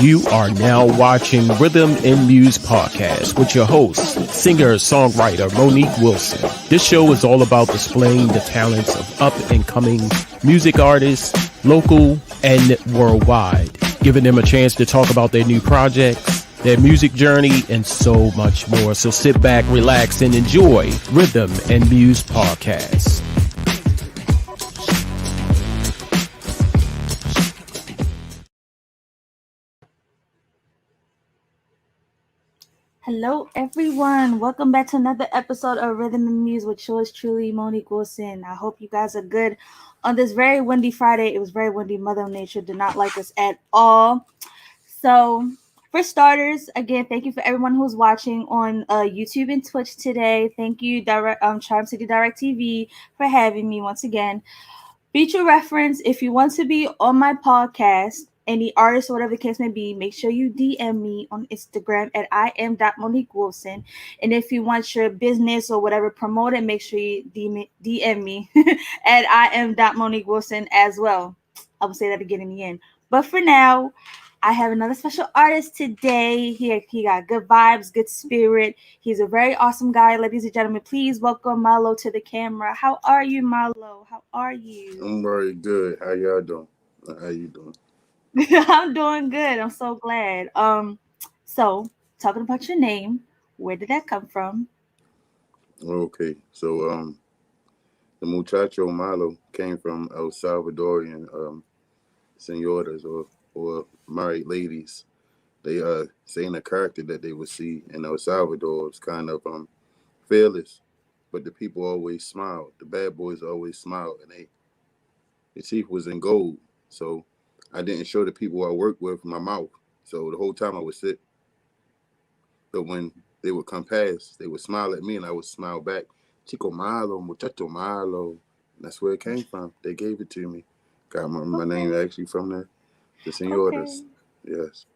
You are now watching Rhythm and Muse Podcast with your host, singer-songwriter Monique Wilson. This show is all about displaying the talents of up-and-coming music artists, local and worldwide, giving them a chance to talk about their new projects, their music journey, and so much more. So sit back, relax, and enjoy Rhythm and Muse Podcast. Hello, everyone. Welcome back to another episode of Rhythm and Muse with yours truly, Monique Wilson. I hope you guys are good on this very windy Friday. It was very windy. Mother Nature did not like us at all. So, for starters, again, thank you for everyone who's watching on YouTube and Twitch today. Thank you, Charm City Direct TV, for having me once again. Feature reference: if you want to be on my podcast, any artist or whatever the case may be, make sure you DM me on Instagram at im.moniquewilson. And if you want your business or whatever promoted, make sure you DM me at im.moniquewilson as well. I will say that again in the end. But for now, I have another special artist today. He got good vibes, good spirit. He's a very awesome guy. Ladies and gentlemen, please welcome Malo to the camera. How are you, Malo? How are you? I'm very good. How y'all doing? How you doing? I'm doing good. I'm so glad. So talking about your name, where did that come from? Okay, so the Muchacho Malo came from El Salvadorian senoras or married ladies. They saying a character that they would see in El Salvador was kind of fearless, but the people always smiled. The bad boys always smiled, and the teeth was in gold. So I didn't show the people I worked with my mouth. So the whole time I would sit. But when they would come past, they would smile at me and I would smile back. Chico Malo, Muchacho Malo. And that's where it came from. They gave it to me. Got my name actually from there. The senoras. Okay. Yes.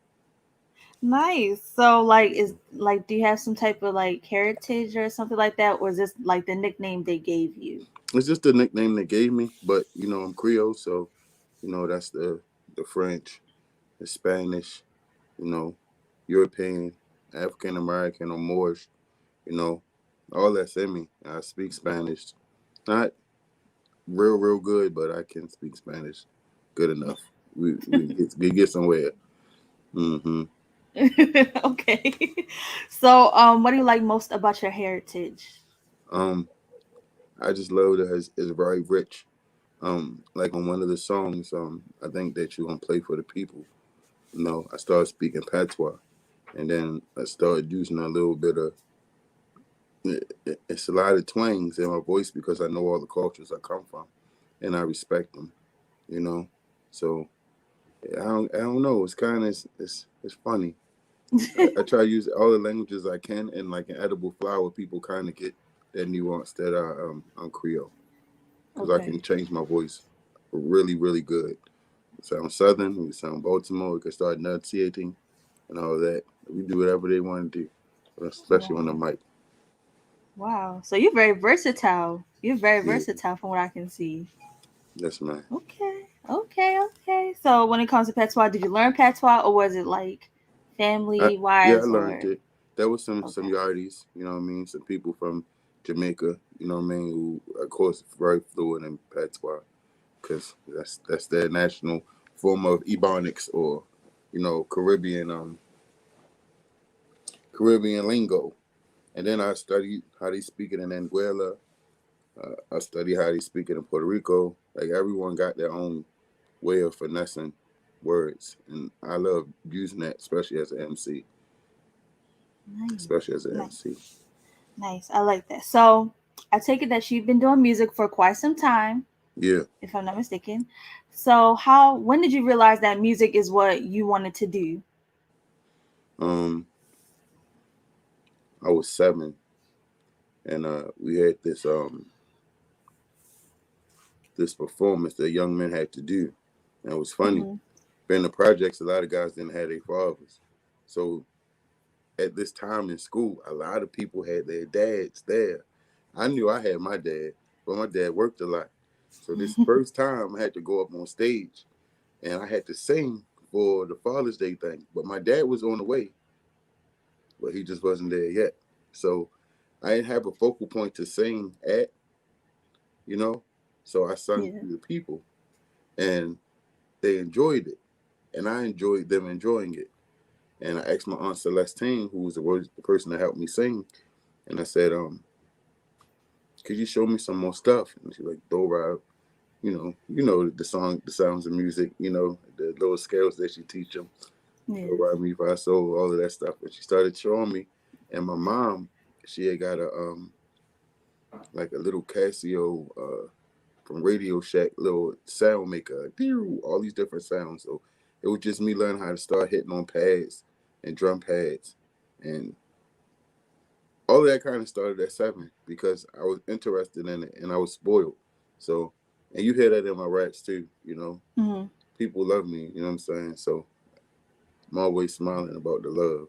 Nice. So do you have some type of heritage or something like that? Or is this like the nickname they gave you? It's just the nickname they gave me. But, I'm Creole. So, that's the French, the Spanish, European, African American, or Moorish, all that's in me. I speak Spanish, not real good, but I can speak Spanish good enough. We get somewhere. Mm-hmm. Okay. So, what do you like most about your heritage? I just love that it's very rich. Like on one of the songs, I think that you're gonna play for the people. I started speaking patois, and then I started using a little bit of. It's a lot of twangs in my voice because I know all the cultures I come from, and I respect them. So I don't know. It's kind of it's funny. I try to use all the languages I can, and like an edible flower, people kind of get that nuance that I'm Creole. Because I can change my voice really, really good. We sound Southern, we sound Baltimore, we can start enunciating and all that. We do whatever they want to do, especially on the mic. Wow. So you're very versatile. You're very versatile from what I can see. Yes, ma'am. Okay. So when it comes to patois, did you learn patois or was it like family-wise? I learned it. There was some yardies, some people from Jamaica, who, of course, very fluent in patois. because that's their national form of Ebonics, or Caribbean lingo. And then I studied how they speak it in Anguilla. I studied how they speak it in Puerto Rico. Like, everyone got their own way of finessing words, and I love using that, especially as an MC. Nice. Nice. I like that. So I take it that you've been doing music for quite some time. Yeah. If I'm not mistaken. So when did you realize that music is what you wanted to do? I was 7, and we had this performance that young men had to do, and it was funny. Mm-hmm. In the projects, a lot of guys didn't have their fathers, so at this time in school, a lot of people had their dads there. I knew I had my dad, but my dad worked a lot. So this first time I had to go up on stage, and I had to sing for the Father's Day thing. But my dad was on the way, but he just wasn't there yet. So I didn't have a focal point to sing at, So I sung to the people, and they enjoyed it, and I enjoyed them enjoying it. And I asked my Aunt Celestine, who was the person that helped me sing, and I said, could you show me some more stuff? And she's like, Dora, the sounds of music, the little scales that she teach them. Do, re, mi, fa, sol, all of that stuff. And she started showing me. And my mom, she had got a little Casio from Radio Shack, little sound maker, all these different sounds. So it was just me learning how to start hitting on pads and drum pads, and all of that kind of started at 7 because I was interested in it and I was spoiled. So, and you hear that in my raps too, Mm-hmm. People love me, you know what I'm saying? So I'm always smiling about the love.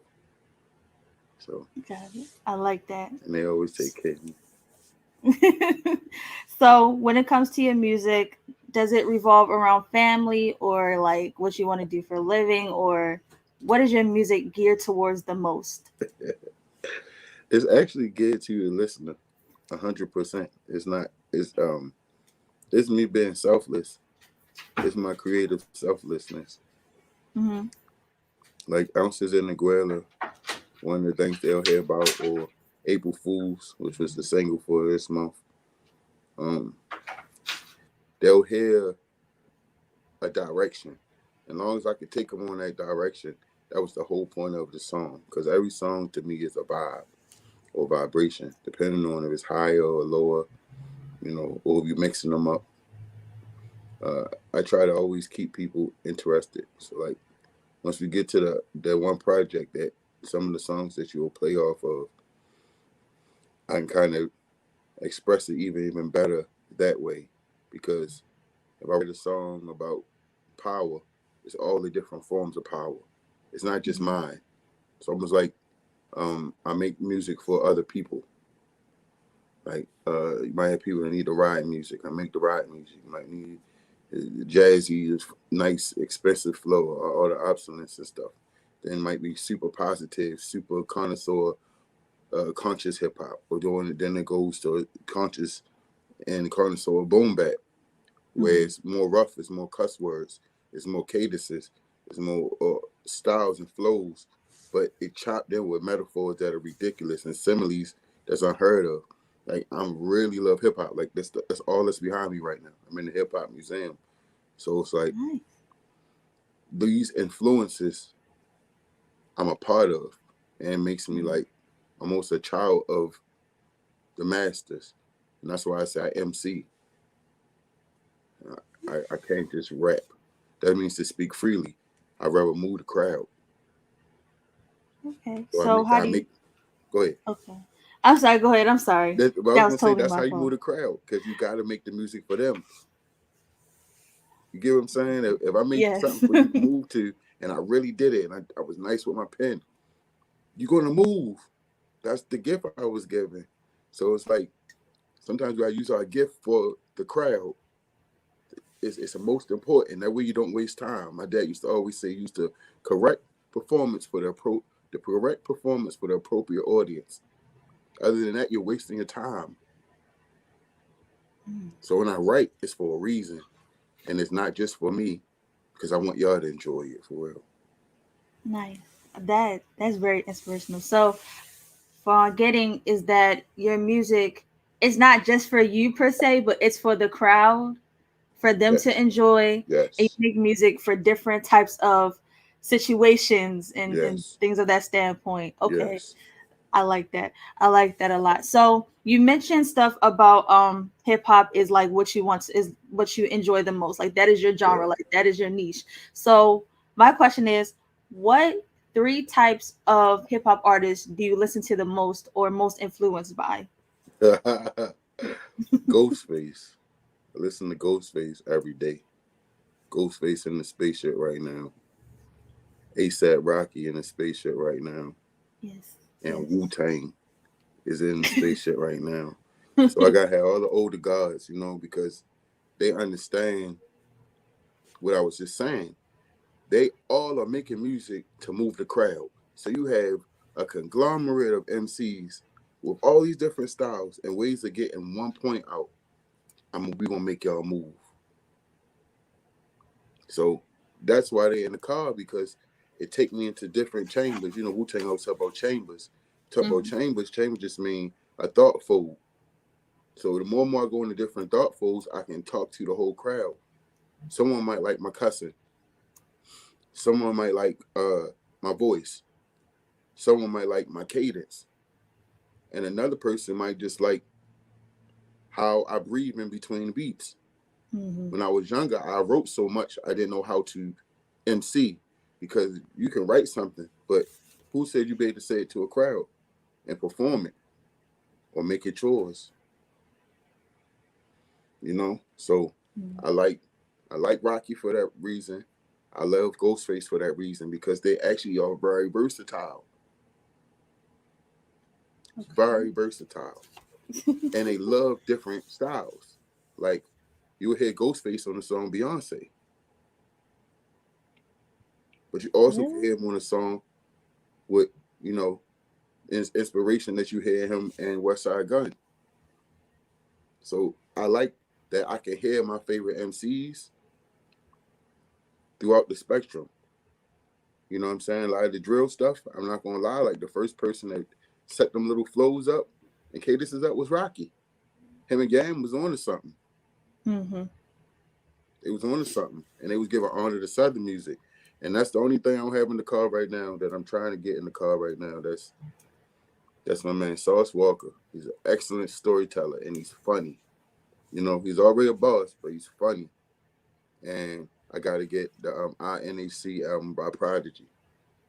So Got it. I like that. And they always take care of me. So when it comes to your music, does it revolve around family or like what you want to do for a living, or what is your music geared towards the most? It's actually geared to the listener, 100%. It's not. It's me being selfless. It's my creative selflessness. Mm-hmm. Like Ounces in the Guerrilla, one of the things they'll hear about, or April Fools, which was the single for this month. They'll hear a direction. As long as I could take them on that direction, that was the whole point of the song. Because every song to me is a vibe or vibration, depending on if it's higher or lower, or if you're mixing them up. I try to always keep people interested. So, like, once we get to the one project that some of the songs that you will play off of, I can kind of express it even better that way. Because if I write a song about power, it's all the different forms of power. It's not just mine. It's almost like I make music for other people. Like you might have people that need the ride music. I make the ride music. You might need jazzy, nice, expensive flow, or all the obsolescence and stuff. Then it might be super positive, super connoisseur, conscious hip hop. Or then it goes to conscious and connoisseur boom bap, where it's more rough, it's more cuss words, it's more cadences, it's more styles and flows, but it chopped in with metaphors that are ridiculous and similes that's unheard of. Like, I really love hip hop. Like, that's all that's behind me right now. I'm in the hip hop museum, so it's like these influences I'm a part of, and it makes me like almost a child of the masters, and that's why I say I MC. I can't just rap. That means to speak freely. I'd rather move the crowd. Okay. So how do you? Go ahead. Okay. I'm sorry. Go ahead. I'm sorry. I was That gonna was say totally that's my how you fault. move the crowd, because you got to make the music for them. You get what I'm saying? If I make Yes. something for you to move to, and I really did it, and I was nice with my pen, you're gonna move. That's the gift I was given. So it's like sometimes we use our gift for the crowd. It's the most important. That way you don't waste time. My dad used to always say, use the correct performance for the correct performance for the appropriate audience. Other than that, you're wasting your time. So when I write, it's for a reason. And it's not just for me, because I want y'all to enjoy it for real. Nice. That's very inspirational. So, for getting is that your music is not just for you per se, but it's for the crowd, for them to Yes. enjoy. And you Yes. make music for different types of situations and Yes. things of that standpoint. Okay. Yes. I like that. I like that a lot. So you mentioned stuff about hip hop is like what you want is what you enjoy the most. Like that is your genre, Yeah. like that is your niche. So my question is, what three types of hip hop artists do you listen to the most or most influenced by? Ghostface. I listen to Ghostface every day. Ghostface in the spaceship right now. ASAP Rocky in the spaceship right now. Yes. And Yes. Wu-Tang is in the spaceship right now. So I gotta have all the older guys, because they understand what I was just saying. They all are making music to move the crowd. So you have a conglomerate of MCs with all these different styles and ways of getting one point out. We gonna make y'all move. So that's why they're in the car, because it take me into different chambers. Wu-Tang always talk about chambers. Talk about Mhm. chambers. Chambers just mean a thought fold. So the more and more I go into different thought folds, I can talk to the whole crowd. Someone might like my cussing. Someone might like my voice. Someone might like my cadence. And another person might just like how I breathe in between the beats. Mhm. When I was younger, I wrote so much I didn't know how to MC, because you can write something, but who said you be able to say it to a crowd and perform it or make it yours? So Mhm. I like Rocky for that reason. I love Ghostface for that reason, because they actually are very versatile. Very versatile. And they love different styles. Like, you would hear Ghostface on the song Beyonce, but you also can Really? hear him on a song with, you know, inspiration that you hear him and West Side Gun. So I like that I can hear my favorite MCs throughout the spectrum. You know what I'm saying? Like the drill stuff, I'm not gonna lie, like the first person that set them little flows up and cadences up was Rocky. Him and Game was on to something. Mhm. They was on to something. And they was giving honor to Southern music. And that's the only thing I don't have in the car right now that I'm trying to get in the car right now. That's my man Sauce Walker. He's an excellent storyteller and he's funny. He's already a boss, but he's funny. And I got to get the INAC album by Prodigy,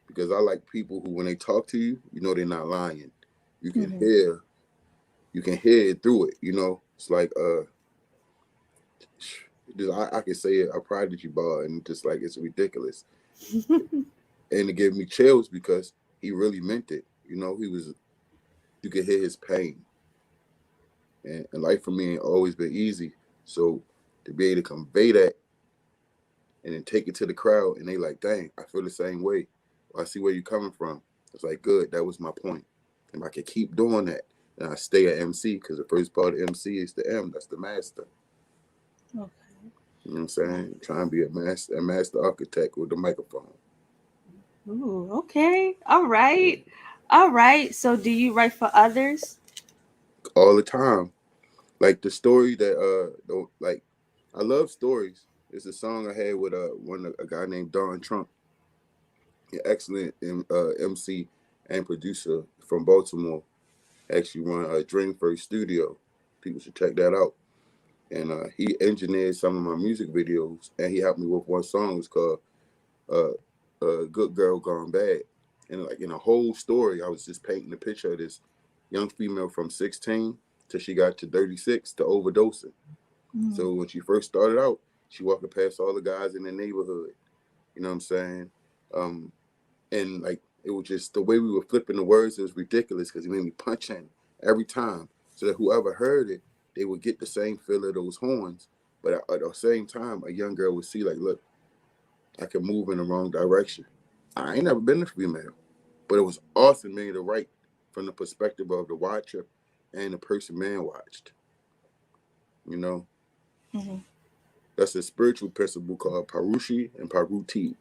because I like people who, when they talk to you, they're not lying. You can Mhm. hear, you can hear it through it. It's like I can say a Prodigy bar, and just like it's ridiculous, and it gave me chills because he really meant it. You could hear his pain, and life for me ain't always been easy. So to be able to convey that and then take it to the crowd, and they like, dang, I feel the same way. I see where you're coming from. It's like, good, that was my point. And I can keep doing that, and I stay at MC, because the first part of MC is the M. That's the master. Okay. You know what I'm saying? Trying to be a master architect with the microphone Ooh, okay. All right. All right. So do you write for others? all the time. Like the story that like, I love stories. It's a song I had with a guy named Don Trump, an excellent MC and producer from Baltimore. Actually run a Dream First Studio. People should check that out. And he engineered some of my music videos, and he helped me with one song. It's called uh, "Good Girl Gone Bad." And like in a whole story, I was just painting a picture of this young female from 16 till she got to 36 to overdosing. Mm. So when she first started out, she walking past all the guys in the neighborhood. You know what I'm saying? Um, and like it was just the way we were flipping the words. It was ridiculous because he made me punch in every time, so that whoever heard it, they would get the same feel of those horns. But at the same time, a young girl would see, like, look, I can move in the wrong direction. I ain't never been a female, but it was awesome being to write from the perspective of the watcher and the person man watched. You know, Mhm. That's a spiritual principle called parushi and paruti,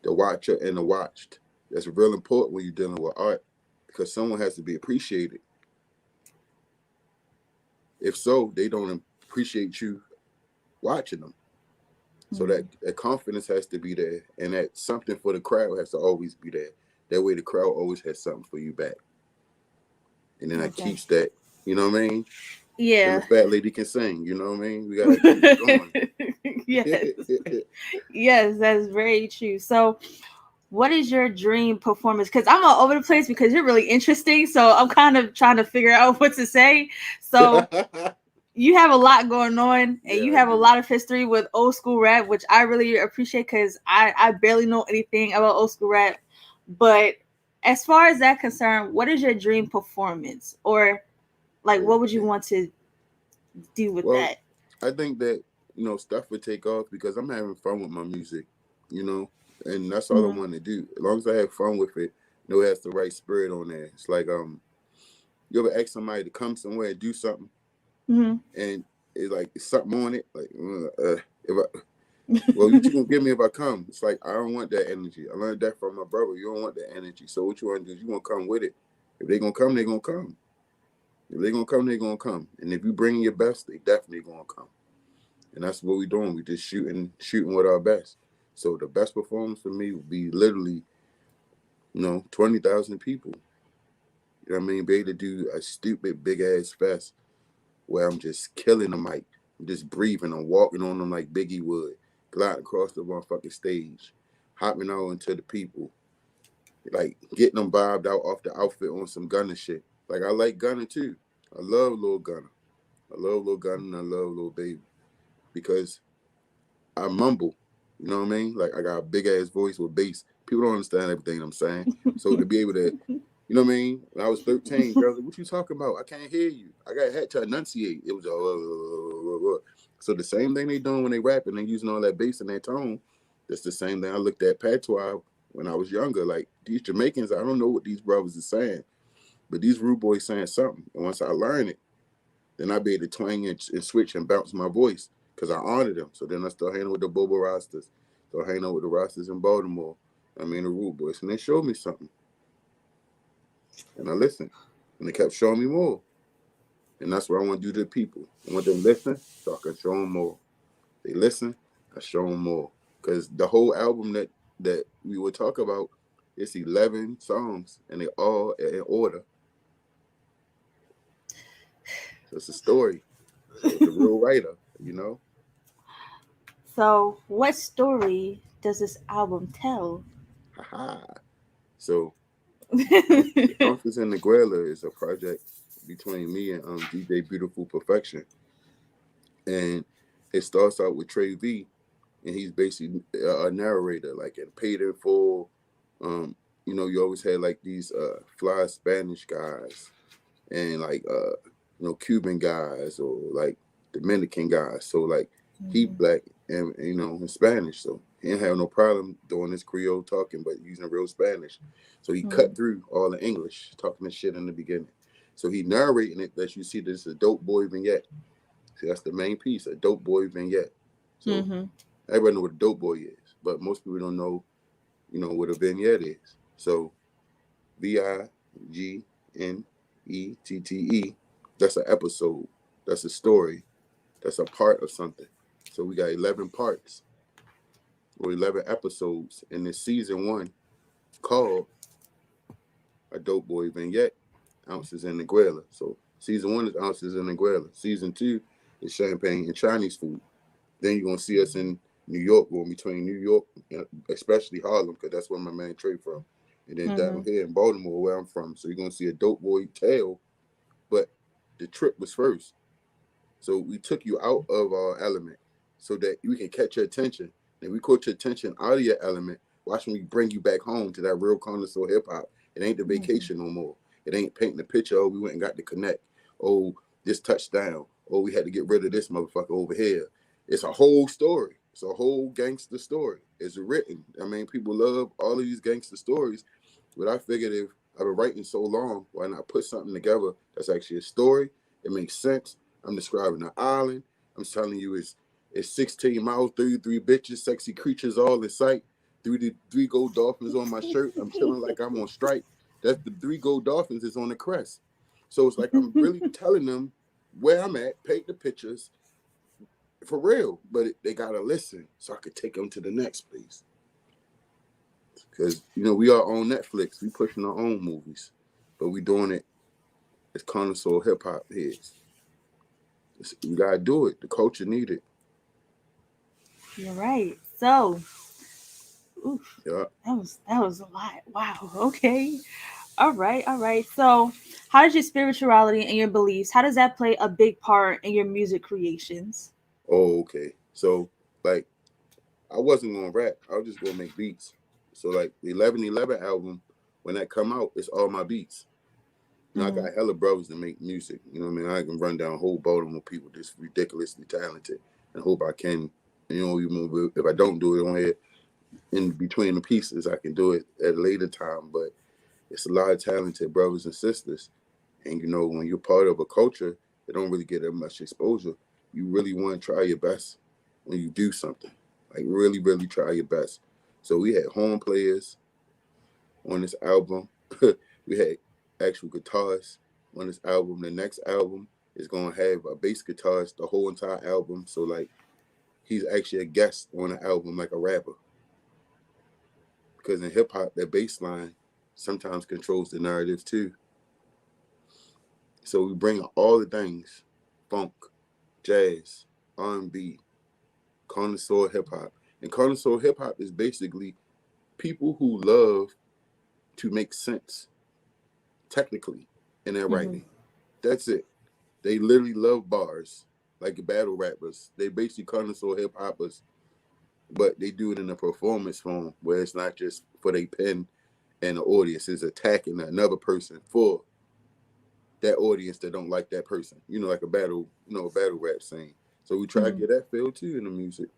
the watcher and the watched. That's real important when you're dealing with art because someone has to be appreciated. If so, they don't appreciate you watching them. So that confidence has to be there, and that something for the crowd has to always be there. That way, the crowd always has something for you back, and then that keeps that. You know what I mean? Then Yeah. the fat lady can sing. You know what I mean? We gotta keep it going. Yes. Yes, that's very true. So, what is your dream performance? Because I'm all over the place because you're really interesting. So I'm kind of trying to figure out what to say. So you have a lot going on, and Yeah, you I have a do. lot of history with old school rap, which I really appreciate because I barely know anything about old school rap. But as far as that concerned, what is your dream performance, or like what would you Okay. want to do with Well, that? I think that stuff would take off because I'm having fun with my music, and that's all I Mm-hmm. want to do. As long as I have fun with it, it has the right spirit on there. It's like you ever ask somebody to come somewhere and do something, Mm-hmm. and it's like it's something on it, like if I, well, what you gonna give me if I come? It's like I don't want that energy. I learned that from my brother. You don't want that energy. So what you want to do is you want to come with it. If they gonna come, they gonna come. If they gonna come, they gonna come. And if you bring your best, they definitely gonna come. And that's what we're doing. We just shooting with our best. So the best performance for me would be literally, 20,000 people. You know what I mean? Be able to do a stupid big ass fest where I'm just killing the mic. I'm just breathing. I'm walking on them like Biggie would, gliding across the motherfucking stage, hopping out into the people, like getting them vibed out off the outfit on some gunner shit. Like I like gunner too. I love Lil Gunner. I love Lil Gunner and I love Lil Baby because I mumble. You know what I mean? Like I got a big ass voice with bass. People don't understand everything I'm saying. So to be able to, you know what I mean? When I was 13, girls like, what you talking about? I can't hear you. I had to enunciate. It was so the same thing they doing when they rapping, they using all that bass and that tone. That's the same thing I looked at patois when I was younger. Like these Jamaicans, I don't know what these brothers are saying, but these rude boys saying something. And once I learn it, then I be able to twang and switch and bounce my voice because I honor them. So then I start hanging with the Bobo Rastas. Start hanging out with the Rastas in Baltimore. I mean, the Rude Boys. And they showed me something. And I listened. And they kept showing me more. And that's what I want to do to the people. I want them to listen so I can show them more. They listen, I show them more. Because the whole album that we would talk about, it's 11 songs. And they all in order. So it's a story. So it's a real writer. So, what story does this album tell? Haha. So Ounces in the Guerilla is a project between me and DJ Beautiful Perfection. And it starts out with Trey V, and he's basically a narrator, like in Paid in Full. You always had like these fly Spanish guys and like Cuban guys or like Dominican guys. So like he black and in Spanish, so he didn't have no problem doing this Creole talking, but using real Spanish. So he cut through all the English, talking this shit in the beginning. So he narrating it that you see this a dope boy vignette. See, that's the main piece, a dope boy vignette. So Mm-hmm. everybody know what a dope boy is, but most people don't know, what a vignette is. So VIGNETTE. That's an episode. That's a story. That's a part of something. So we got 11 parts or 11 episodes in this season 1 called A Dope Boy Vignette, Ounces in the Guerilla. So season 1 is Ounces in the Guerilla. Season 2 is Champagne and Chinese food. Then you're going to see us in New York, going between New York, especially Harlem, because that's where my man Trey from. And then down here in Baltimore, where I'm from. So you're going to see a Dope Boy tale, but the trip was first. So we took you out of our element so that we can catch your attention. And we caught your attention out of your element. Watch when we bring you back home to that real connoisseur hip hop. It ain't the vacation no more. It ain't painting the picture. Oh, we went and got the connect. Oh, this touchdown. Oh, we had to get rid of this motherfucker over here. It's a whole story. It's a whole gangster story. It's written. I mean, people love all of these gangster stories. But I figured if I've been writing so long, why not put something together that's actually a story? It makes sense. I'm describing an island. I'm telling you It's 16 miles, 33 bitches, sexy creatures all in sight. 3 gold dolphins on my shirt. I'm chilling like I'm on strike. That's the 3 gold dolphins is on the crest. So it's like I'm really telling them where I'm at, paint the pictures for real. But they got to listen so I could take them to the next place. Because, we are on Netflix. We pushing our own movies. But we doing it as connoisseur hip-hop heads. You got to do it. The culture need it. You're right. So, yeah. that was a lot. Wow. Okay. All right. So, how does your spirituality and your beliefs, how does that play a big part in your music creations? Oh, okay. So, like, I wasn't going to rap. I was just going to make beats. So, like, the 1111 album, when that come out, it's all my beats. I got hella brothers that make music. You know what I mean? I can run down a whole Baltimore people that's ridiculously talented and hope I can. Even if I don't do it on here, in between the pieces, I can do it at a later time. But it's a lot of talented brothers and sisters. And, when you're part of a culture that don't really get that much exposure, you really want to try your best when you do something. Like, really, really try your best. So we had horn players on this album. We had actual guitars on this album. The next album is going to have a bass guitarist the whole entire album. So, like, he's actually a guest on the album, like a rapper. Because in hip-hop, that bass line sometimes controls the narrative, too. So we bring all the things, funk, jazz, R&B, connoisseur hip-hop. And connoisseur hip-hop is basically people who love to make sense, technically, in their writing. That's it. They literally love bars, like battle rappers. They basically connoisseur hip-hoppers, but they do it in a performance form where it's not just for their pen and the audience is attacking another person for that audience that don't like that person. Like a battle rap scene. So we try to get that feel too in the music.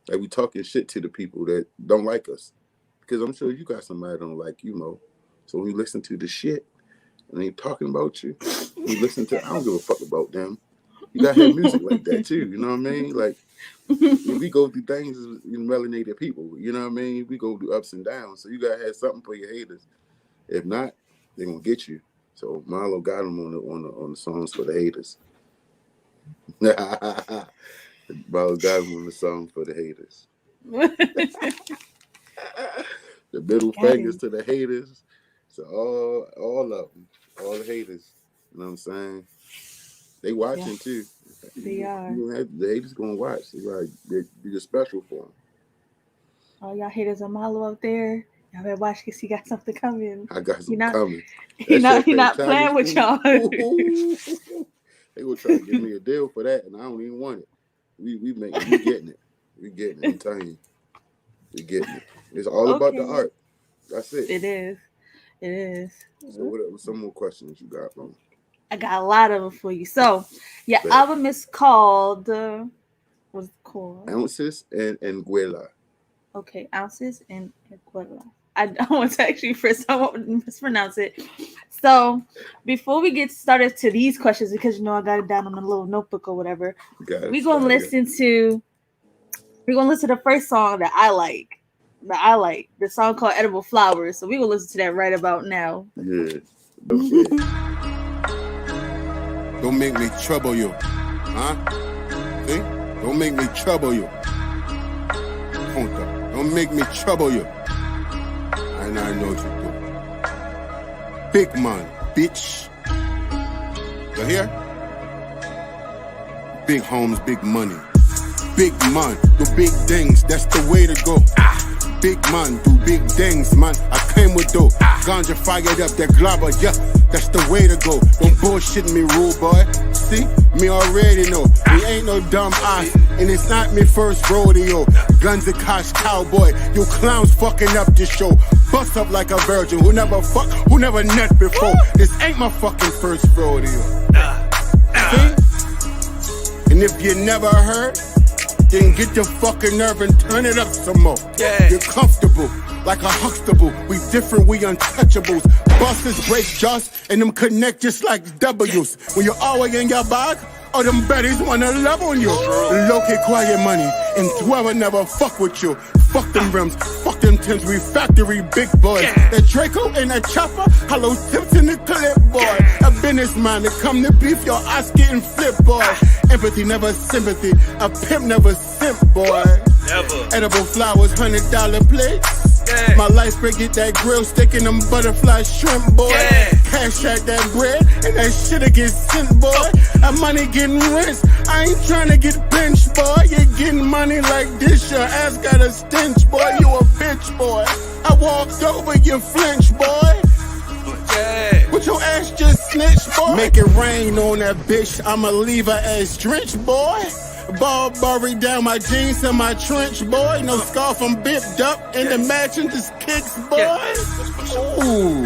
Like we talking shit to the people that don't like us. Because I'm sure you got somebody that don't like you, Mo. So when you listen to the shit and they talking about you, you listen to, I don't give a fuck about them. You gotta have music like that too, you know what I mean? Like, we go through things as melanated people, you know what I mean? We go through ups and downs, so you gotta have something for your haters. If not, they're gonna get you. So Malo got him on the songs for the haters. Malo got him on the songs for the haters. The middle fingers to the haters. So all of them, all the haters. You know what I'm saying? They watching too. They are. The haters gonna watch. You're special for them. All y'all haters on Malo out there, y'all better watch because he got something coming. I got something coming. He not playing with y'all. They gonna try to give me a deal for that, and I don't even want it. We getting it. We getting it. I'm telling you, we getting it. It's all about the art. That's it. It is. So what some more questions you got, bro? I got a lot of them for you. So your album is called what's it called? Ounces and Anguilla. Okay, Ounces and Anguilla. I don't want to actually mispronounce it. So before we get started to these questions, because I got it down on a little notebook or whatever, we're gonna listen to the first song that I like. The song called Edible Flowers. So we're gonna listen to that right about now. Yeah. Okay. Don't make me trouble you. Huh? See? Don't make me trouble you. Don't make me trouble you. And I know what you do. Big man, bitch. You hear? Big homes, big money. Big man, do big things. That's the way to go. Big man, do big things, man. I came with dough. Ganja fired up that globber, yeah. That's the way to go. Don't bullshit me, rude boy. See, me already know. We ain't no dumb ass, and it's not me first rodeo. Guns and cash cowboy. You clowns fucking up this show. Bust up like a virgin who never nut before. This ain't my fucking first rodeo. See? And if you never heard, then get your fucking nerve and turn it up some more. Yeah. You're comfortable, like a Huxtable. We different, we untouchables. Bosses break jaws, and them connect just like W's. When you're always in your bag, All them baddies wanna love on you. Low-key quiet money, and 12 never fuck with you. Fuck them rims, fuck them Timbs, we factory big boys. That Draco and that chopper, hollow tips in the clip, boy. A businessman to come to beef, your ass getting flipped, boy. Empathy, never sympathy, a pimp never simp, boy. Never. Edible flowers, $100 plates. Yeah. My life break, get that grill stick in them butterfly shrimp, boy. Yeah. Cash out that bread, and that shit'll get sent, boy. That money getting rinsed, I ain't trying to get pinched, boy. You getting money like this, your ass got a stench, boy. You a bitch, boy. I walked over, you flinch, boy. Yeah. But your ass just snitched, boy. Make it rain on that bitch, I'ma leave her ass drenched, boy. Ball buried down my jeans and my trench, boy. No scarf, I'm bipped up, and the matching just kicks, boy. Ooh,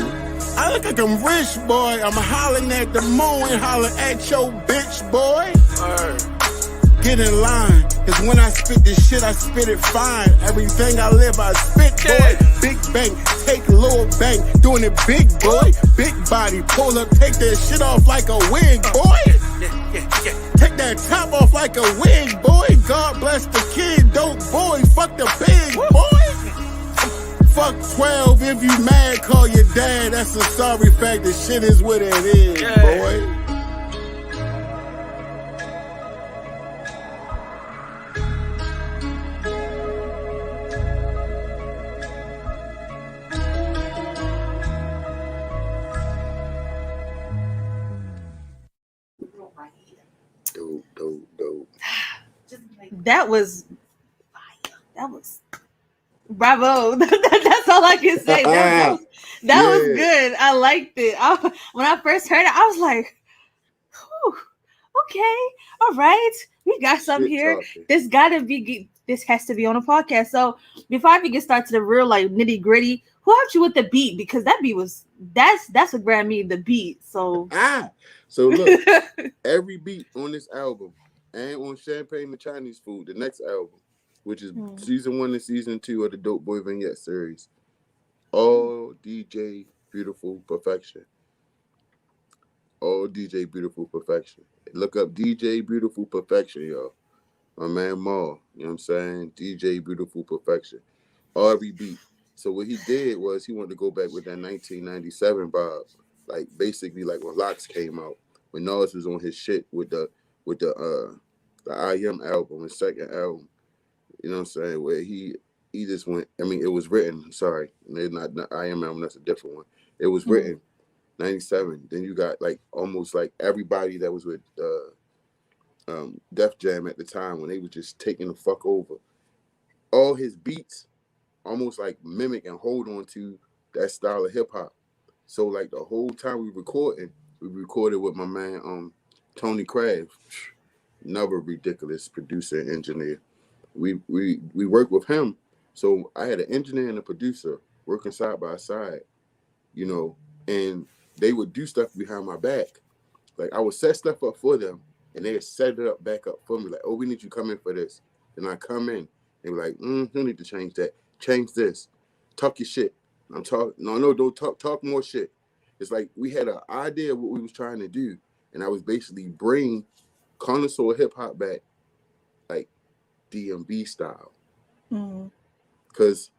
I look like I'm rich, boy. I'm hollering at the moon and hollering at your bitch, boy. Get in line, cause when I spit this shit, I spit it fine. Everything I live, I spit, boy. Big bang, take a little bang, doing it big, boy. Big body, pull up, take that shit off like a wig, boy. Take that top off like a wig, boy. God bless the kid, dope boy. Fuck the pig, boy. Fuck 12, if you mad, call your dad. That's a sorry fact, the shit is what it is, boy. Dope. That was bravo. That's all I can say. That was good. I liked it. When I first heard it, I was like, okay, all right, we got something here. This has to be on a podcast. So before I get started to the real like nitty gritty, who helped you with the beat? Because that beat that's what grabbed me, the beat. So look, every beat on this album and on Champagne the Chinese Food, the next album, which is season 1 and season 2 of the Dope Boy Vignette series, all DJ Beautiful Perfection. All DJ Beautiful Perfection. Look up DJ Beautiful Perfection, y'all. My man Maul, you know what I'm saying? DJ Beautiful Perfection. Every beat. So what he did was he wanted to go back with that 1997 vibe, like basically like when Locks came out, when Nas was on his shit with the I Am album, his second album. You know what I'm saying? Where he just went. I mean, it was written. Sorry, not I Am album. That's a different one. It was written 97. Then you got like almost like everybody that was with Def Jam at the time when they was just taking the fuck over. All his beats almost like mimic and hold on to that style of hip hop. So like the whole time we recorded with my man Tony Craft, another ridiculous producer and engineer. We worked with him. So I had an engineer and a producer working side by side, you know, and they would do stuff behind my back. Like I would set stuff up for them and they would set it up back up for me. Like, oh, we need you to come in for this. And I come in. They were like, you need to change that. Change this. Talk your shit. I'm talking. No, don't talk more shit. It's like we had an idea of what we was trying to do. And I was basically bring connoisseur hip hop back, like DMV style. Because,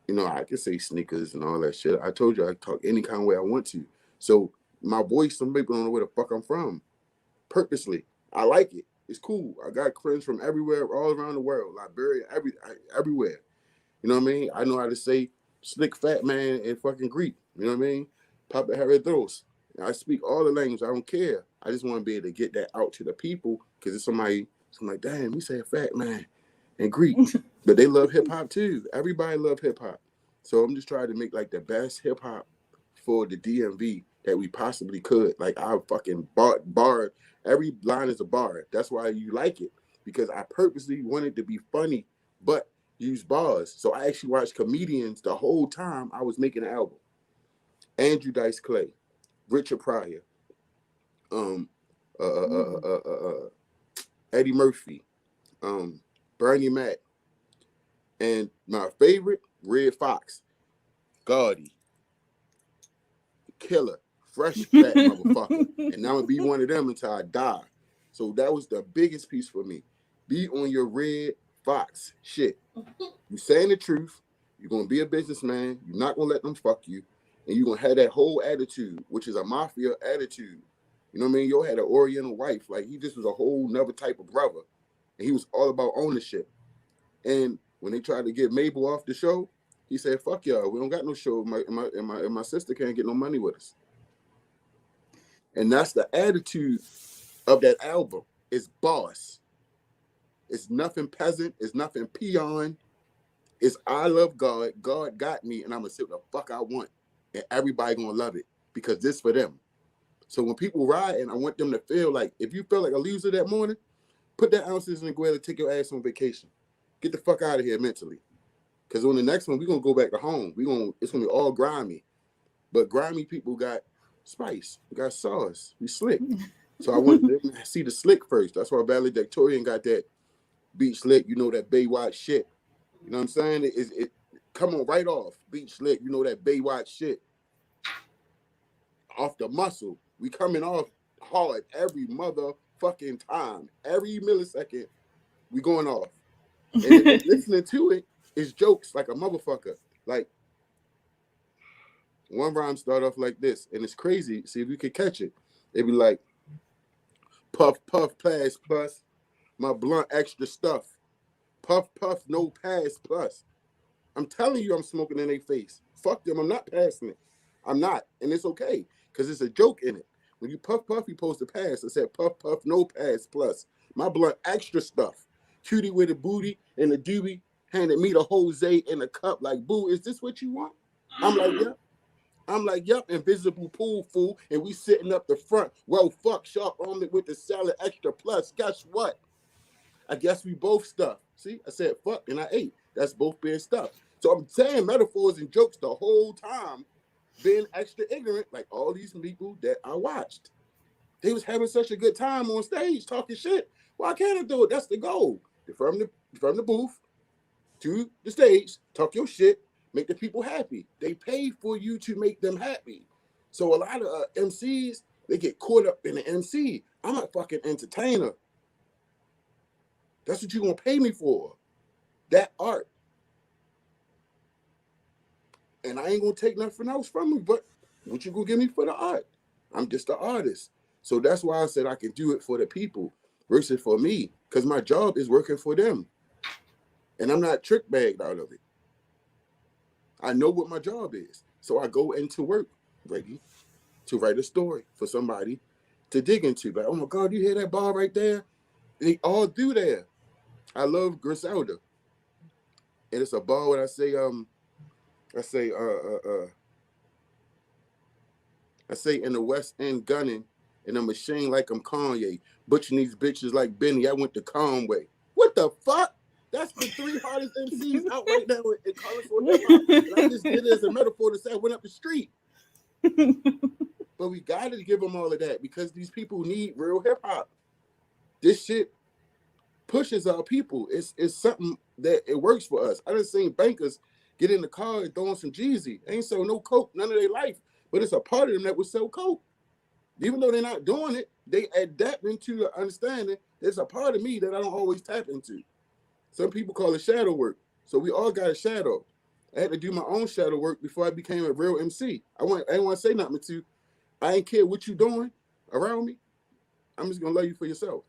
you know, I could say sneakers and all that shit. I told you I talk any kind of way I want to. So my voice, some people don't know where the fuck I'm from. Purposely. I like it. It's cool. I got friends from everywhere, all around the world. Liberia, everywhere. You know what I mean? I know how to say slick fat man in fucking Greek. You know what I mean? Papa Heredros. I speak all the language. I don't care. I just want to be able to get that out to the people because it's somebody, I'm like, damn, we say fat man in Greek. But they love hip hop too. Everybody love hip hop. So I'm just trying to make like the best hip hop for the DMV that we possibly could. Like I fucking bar, every line is a bar. That's why you like it, because I purposely wanted to be funny, but use bars. So I actually watched comedians the whole time I was making an album. Andrew Dice Clay, Richard Pryor, Eddie Murphy, Bernie Mac, and my favorite, Red Fox, Gotti, Killer, fresh fat motherfucker. And I'm gonna be one of them until I die. So that was the biggest piece for me. Be on your red fox shit. You saying the truth. You're gonna be a businessman. You're not gonna let them fuck you, and you're gonna have that whole attitude, which is a mafia attitude. You know what I mean? Yo had an Oriental wife. Like, he just was a whole nother type of brother, and he was all about ownership. And when they tried to get Mabel off the show, he said, "Fuck y'all. We don't got no show. My sister can't get no money with us." And that's the attitude of that album. It's boss. It's nothing peasant. It's nothing peon. It's I love God. God got me, and I'm gonna say what the fuck I want, and everybody gonna love it because this for them. So when people ride, and I want them to feel like, if you feel like a loser that morning, put that ounces in the grill and take your ass on vacation. Get the fuck out of here mentally, because on the next one we're gonna go back to home. It's gonna be all grimy, but grimy people got spice, we got sauce, we slick. So I want them to see the slick first. That's why valedictorian got that beach slick. You know, that Baywatch shit. You know what I'm saying? It come on right off. Beach slick. You know, that Baywatch shit. Off the muscle. We coming off hard every motherfucking time. Every millisecond, we going off. And listening to it is jokes like a motherfucker. Like, one rhyme start off like this, and it's crazy. See if you can catch it. They be like, puff, puff, pass, plus. My blunt extra stuff. Puff, puff, no pass, plus. I'm telling you, I'm smoking in their face. Fuck them. I'm not passing it. I'm not. And it's okay, because it's a joke in it. When you puff, puff, you supposed to pass. I said, puff, puff, no pass, plus. My blunt extra stuff. Cutie with a booty and a doobie handed me the Jose in a cup like, boo, is this what you want? I'm like, yep. I'm like, yep, invisible pool fool. And we sitting up the front. Well, fuck, sharp omelet with the salad extra plus. Guess what? I guess we both stuffed. See, I said fuck and I ate. That's both being stuffed. So I'm saying metaphors and jokes the whole time, being extra ignorant, like all these people that I watched. They was having such a good time on stage talking shit. Why can't I do it? That's the goal. From the booth to the stage, talk your shit, make the people happy. They pay for you to make them happy. So a lot of MCs, they get caught up in the MC. I'm a fucking entertainer. That's what you're going to pay me for. That art. And I ain't going to take nothing else from you, but what you going to give me for the art? I'm just an artist. So that's why I said I can do it for the people versus for me, because my job is working for them. And I'm not trick bagged out of it. I know what my job is. So I go into work ready to write a story for somebody to dig into. Like, oh my God, you hear that bar right there? They all do that. I love Griselda. And it's a bar when I say in the West End gunning in a machine like I'm Kanye, butchering these bitches like Benny. I went to Conway. What the fuck? That's the three hardest MCs out right now in colorful hip hop. And I just did it as a metaphor to say I went up the street. But we gotta give them all of that because these people need real hip hop. This shit pushes our people. It's something that it works for us. I done seen bankers get in the car and throw on some Jeezy. Ain't sell no coke none of their life, but it's a part of them that would sell coke. Even though they're not doing it, they adapt into the understanding. There's a part of me that I don't always tap into. Some people call it shadow work. So we all got a shadow. I had to do my own shadow work before I became a real MC. I didn't want to say nothing to you. I ain't care what you doing around me. I'm just gonna love you for yourself.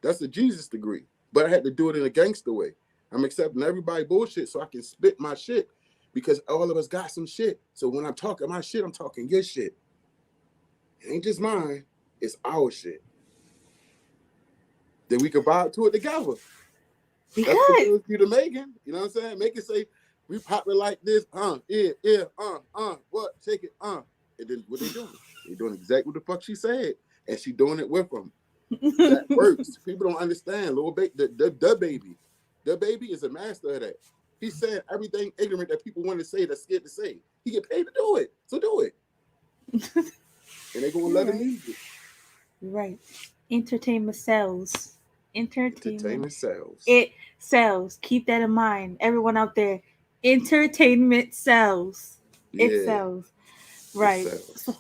That's a Jesus degree. But I had to do it in a gangster way. I'm accepting everybody bullshit so I can spit my shit because all of us got some shit. So when I'm talking my shit, I'm talking your shit. It ain't just mine. It's our shit. Then we can vibe to it together. That's what you to Megan. You know what I'm saying? Make it say, we pop it like this. What? Shake it. And then what they doing? They doing exactly what the fuck she said. And she doing it with them. That works. People don't understand. Little baby, the baby. The baby is a master of that. He's saying everything ignorant that people want to say that's scared to say. He get paid to do it. So do it. And they gonna let him use it. Right. Entertainment sells. Entertainment sells. It sells. Keep that in mind. Everyone out there. Entertainment sells. Yeah. It sells. Right. It sells.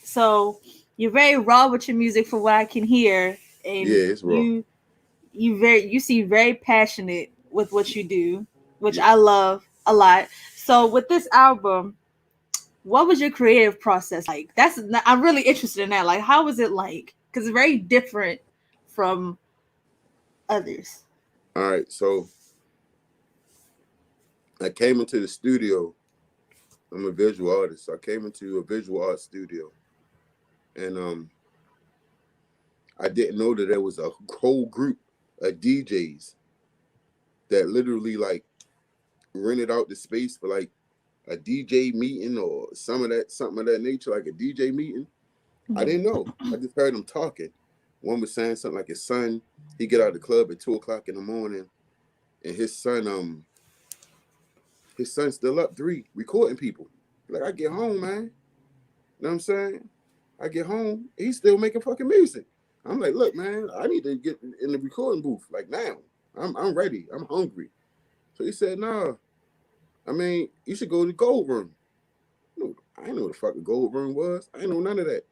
So you're very raw with your music for what I can hear. and Yeah, it's raw. you seem very passionate with what you do, which I love a lot. So with this album, what was your creative process like? I'm really interested in that. Like, how was it like? Because it's very different from others. All right, so I came into the studio. I'm a visual artist. So I came into a visual art studio, and I didn't know that there was a whole group of DJs that literally like rented out the space for like a DJ meeting or something of that nature, like a DJ meeting. I didn't know. I just heard them talking. One was saying something like his son, he get out of the club at 2:00 in the morning, and his son's still up 3 recording people. Like, I get home, man. You know what I'm saying? I get home, he's still making fucking music. I'm like, look, man, I need to get in the recording booth like now. I'm ready. I'm hungry. So he said, nah. I mean, you should go to the gold room. I didn't know what the fuck the gold room was. I didn't know none of that.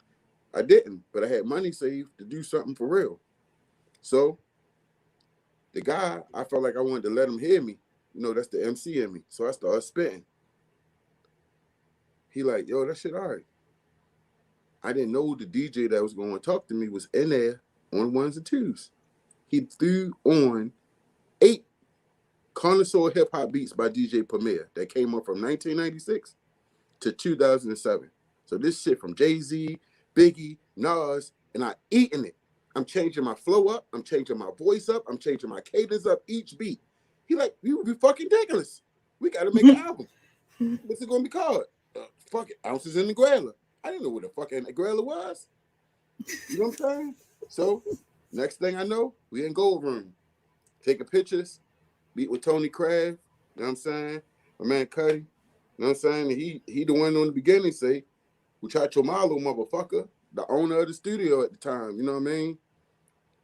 I didn't, but I had money saved to do something for real. So the guy, I felt like I wanted to let him hear me. You know, that's the MC in me. So I started spitting. He like, yo, that shit all right. I didn't know the DJ that was going to talk to me was in there on 1s and 2s. He threw on 8 connoisseur hip hop beats by DJ Premier that came up from 1996 to 2007. So this shit from Jay-Z, Biggie, Nas, and I eating it. I'm changing my flow up. I'm changing my voice up. I'm changing my cadence up each beat. He like, you would be fucking ridiculous. We got to make an album. What's it going to be called? Fuck it, Ounces in the Growler. I didn't know what the fucking Growler was. You know what I'm saying? So next thing I know, we in Gold Room. Taking pictures, meet with Tony Craft. You know what I'm saying? My man Cuddy. You know what I'm saying? And he the one on the beginning say, Muchacho Malo, motherfucker, the owner of the studio at the time. You know what I mean?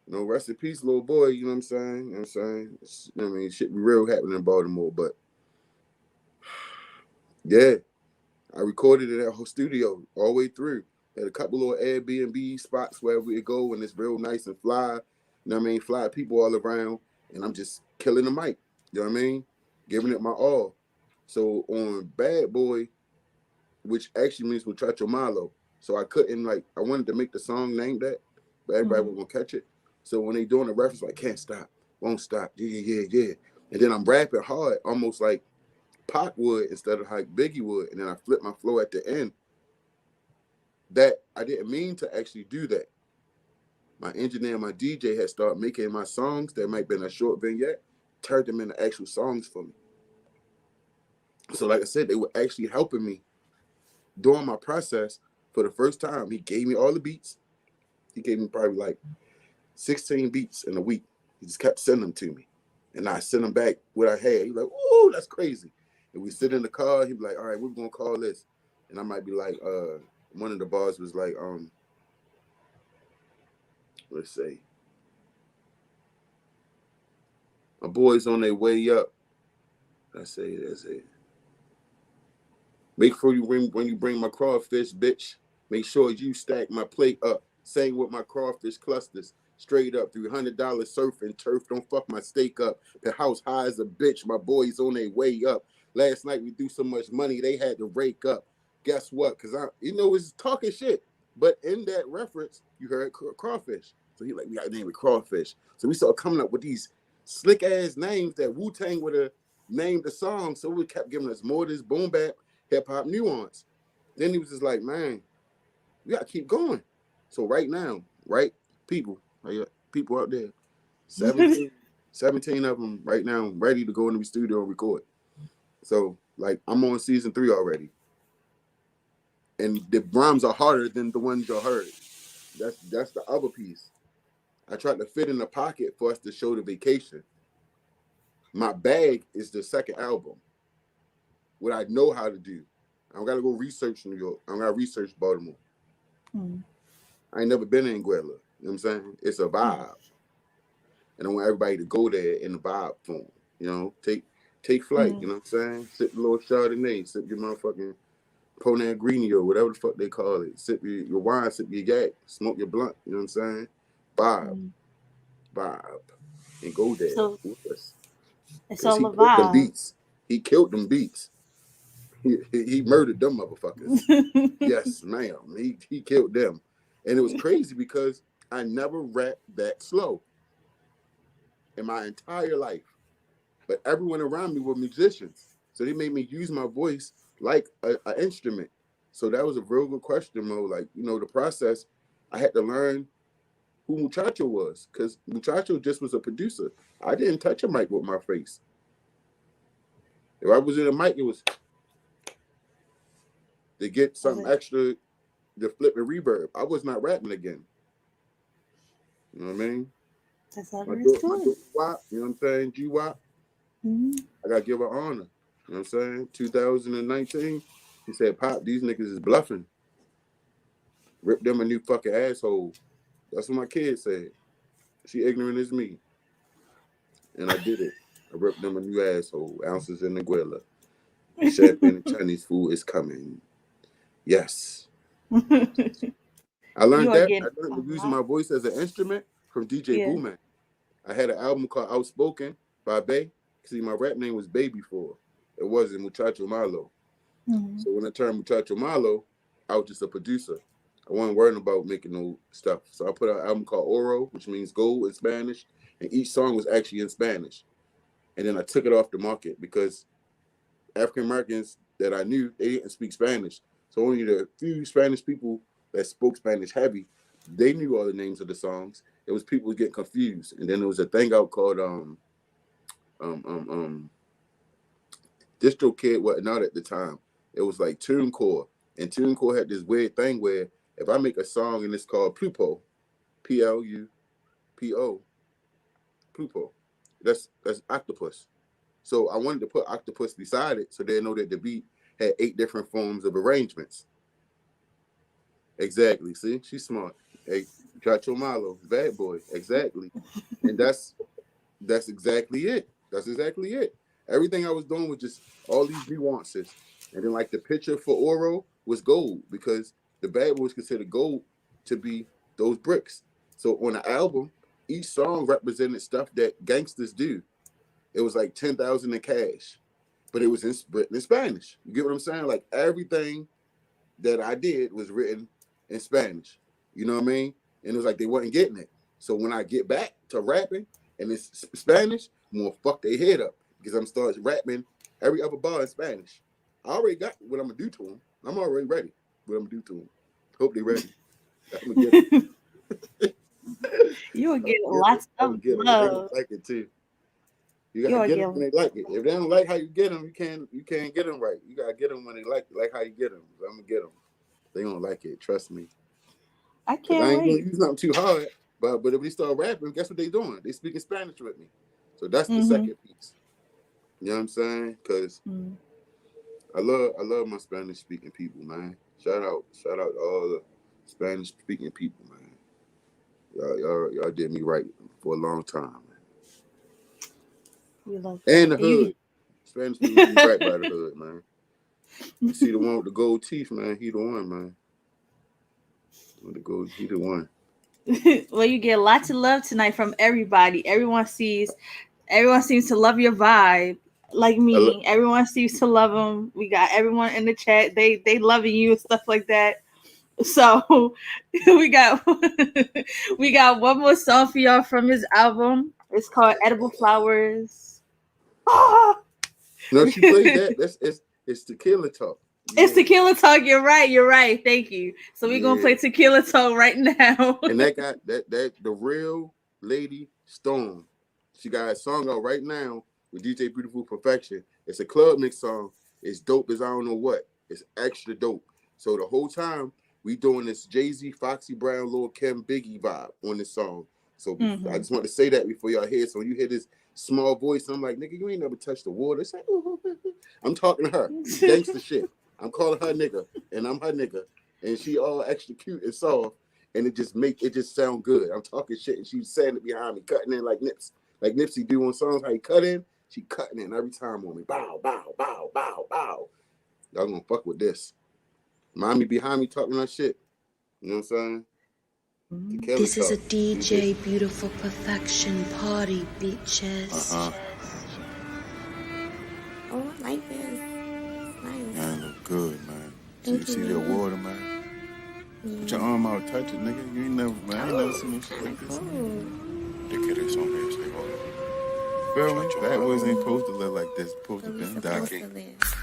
You know, rest in peace, little boy. You know what I'm saying? You know what I'm saying? You know what I mean? Shit be real happening in Baltimore, but yeah, I recorded in that whole studio all the way through. Had a couple little Airbnb spots where we go and it's real nice and fly. You know what I mean? Fly people all around, and I'm just killing the mic. You know what I mean? Giving it my all. So on Bad Boy, which actually means Muchacho Malo. So I couldn't I wanted to make the song named that, but everybody was gonna catch it. So when they doing the reference, like can't stop, won't stop, yeah. And then I'm rapping hard, almost like Pac would instead of like Biggie would, and then I flip my flow at the end. That I didn't mean to actually do that. My engineer and my DJ had started making my songs that might have been a short vignette, turned them into actual songs for me. So like I said, they were actually helping me during my process. For the first time, he gave me all the beats. He gave me probably like 16 beats in a week. He just kept sending them to me. And I sent him back what I had. He's like, ooh, that's crazy. And we sit in the car, he'd be like, all right, what we gonna call this? And I might be like, one of the bars was like, let's say, my boys on their way up. That's it. Make sure when you bring my crawfish, bitch, make sure you stack my plate up. Same with my crawfish clusters. Straight up, $300 surfing turf. Don't fuck my steak up. The house high as a bitch. My boys on their way up. Last night we threw so much money they had to rake up. Guess what? Because it's talking shit. But in that reference, you heard crawfish. So he like, we got to name it crawfish. So we started coming up with these slick ass names that Wu-Tang would have named the song. So we kept giving us more of this boom bap hip hop nuance. Then he was just like, man, we got to keep going. So right now, right, people out there, 17 of them right now ready to go in the studio and record. So like I'm on season 3 already. And the rhymes are harder than the ones you heard. That's the other piece. I tried to fit in the pocket for us to show the vacation. My bag is the second album. What I know how to do. I don't got to go research New York. I don't got to research Baltimore. I ain't never been in Guerrilla. You know what I'm saying? It's a vibe. And I want everybody to go there in the vibe form. You know, take flight. You know what I'm saying? Sip a little Chardonnay. Sip your motherfucking Ponegrinio, whatever the fuck they call it. Sip your wine, sip your yak. Smoke your blunt. You know what I'm saying? vibe, and go there So with us. it's Because all he a killed them vibe. beats. He killed them beats. He murdered them motherfuckers. Yes, ma'am. He killed them. And it was crazy because I never rapped that slow in my entire life. But everyone around me were musicians. So they made me use my voice like an instrument. So that was a real good question, Mo. Like, the process, I had to learn who Muchacho was. Because Muchacho just was a producer. I didn't touch a mic with my face. If I was in a mic, it was to get something extra to flip and reverb. I was not rapping again. You know what I mean? That's all My there is daughter, to it. WAP, you know what I'm saying? G-WAP, I got to give her honor. You know what I'm saying? 2019, she said, Pop, these niggas is bluffing. Rip them a new fucking asshole. That's what my kid said. She ignorant as me. And I did it. I ripped them a new asshole. Ounces in the Guilla. The champagne and Chinese food is coming. Yes. I learned You are that. I getting learned a to using lot. my voice as an instrument from DJ Yeah. Booman. I had an album called Outspoken by Bay. See, my rap name was Bay before. It wasn't Muchacho Malo. So when I turned Muchacho Malo, I was just a producer. I wasn't worrying about making no stuff. So I put out an album called Oro, which means gold in Spanish. And each song was actually in Spanish. And then I took it off the market because African Americans that I knew, they didn't speak Spanish. So only the few Spanish people that spoke Spanish heavy, they knew all the names of the songs. It was people getting confused. And then there was a thing out called DistroKid wasn't out at the time. It was like TuneCore. And TuneCore had this weird thing where if I make a song and it's called Plupo, Plupo, Plupo, that's octopus. So I wanted to put octopus beside it so they know that the beat had 8 different forms of arrangements. Exactly. See, she's smart. Hey, Muchacho Malo, bad boy. Exactly. And that's exactly it. That's exactly it. Everything I was doing was just all these nuances. And then like the picture for Oro was gold because the bad boys considered gold to be those bricks. So on the album, each song represented stuff that gangsters do. It was like 10,000 in cash, but it was written in Spanish. You get what I'm saying? Like everything that I did was written in Spanish. You know what I mean? And it was like they wasn't getting it. So when I get back to rapping and it's Spanish, I'm gonna fuck their head up because I'm starting rapping every other bar in Spanish. I already got what I'm gonna do to them. I'm already ready. What I'm gonna do to them. Hope they ready. I'm gonna get them. You will get lots of Get them. They gonna love. like it too. You You gotta are get them getting. when they like it. If they don't like how you get them, you can't get them right. You gotta get them when they like how you get them. So I'm gonna get them. They gonna like it. Trust me. I Cause I can't ain't gonna wait. use nothing too hard. But if we start rapping, guess what they doing? They speaking Spanish with me. So that's the second piece. You know what I'm saying? Cause I love my Spanish speaking people, man. Shout out to all the Spanish speaking people, man. Y'all did me right for a long time, man. We love And that. the hood. Spanish people do me right by the hood, man. You see the one with the gold teeth, man. He the one, man. He the one. Well, you get lots of love tonight from everybody. Everyone seems to love your vibe. Like me, everyone seems to love them. We got everyone in the chat. They loving you and stuff like that. So we got we got one more song for y'all from his album. It's called Edible Flowers. No, she played that. It's Tequila Talk. Yeah. It's Tequila Talk. You're right. Thank you. So we're gonna play Tequila Talk right now. And that got that the real Lady Storm. She got a song out right now with DJ Beautiful Perfection. It's a club mix song. It's dope as I don't know what. It's extra dope. So the whole time we doing this Jay-Z, Foxy Brown, Lil Kim, Biggie vibe on this song. So I just want to say that before y'all hear it. So when you hear this small voice, I'm like, nigga, you ain't never touched the water. It's like, I'm talking to her. Gangster shit. I'm calling her nigga, and I'm her nigga. And she all extra cute and soft. And it just sound good. I'm talking shit, and she's saying it behind me, cutting in like Nips. Like Nipsey do on songs, how he cut in, she cutting in every time on me. Bow, bow, bow, bow, bow. Y'all gonna fuck with this. Mommy behind me talking that shit. You know what I'm saying? Tequila This is a Talk. DJ Beautiful Perfection party, bitches. Oh, I like this. Nice. Man, look good, man. Thank See you. the water, man. Put your arm out, touch it, nigga. You ain't never, man. I ain't never seen no shit like this. They get this on this, they hold it. Feel me? That was ain't supposed to look like this. Supposed to So we be supposed dark. to live.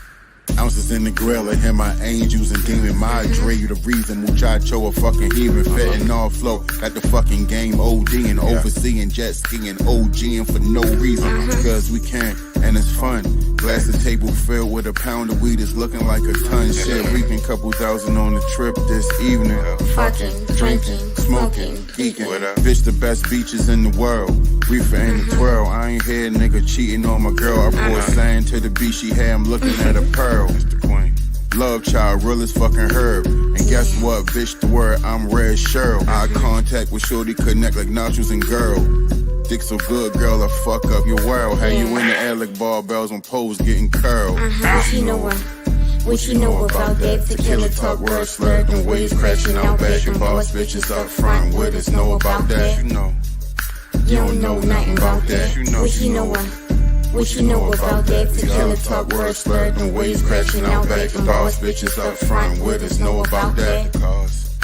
Ounces in the grill and hear my angels and demon Madre. You the reason Muchacho a fucking heathen fetting all flow. Got the fucking game ODing, overseeing jet skiing, OGing for no reason. Cause we can and it's fun. Glass of table filled with a pound of weed is looking like a ton. Shit, reaping couple thousand on the trip this evening. Fucking, drinking, Smoking, geeking. What up? Bitch, the best beaches in the world. Reefer in the twirl. I ain't here, nigga, cheating on my girl. I pour sand to the beach, she had him looking at a pearl. That's the queen. Love child, real as fucking herb. And guess what, bitch, the word, I'm Red Cheryl. Eye contact with shorty, connect like nachos and girl. Dick so good, girl, I fuck up your world. How you in the air like barbells on poles getting curled. What you know what? What you know about that? Tequila talk, word slurred, and waves crashing out back, and boss bitches up front with us. Know about that? You know, You don't know nothing about that. What you know what? What you know about that? Tequila talk, word slurred, and waves crashing out back, and boss bitches up front with us. Know about that? cause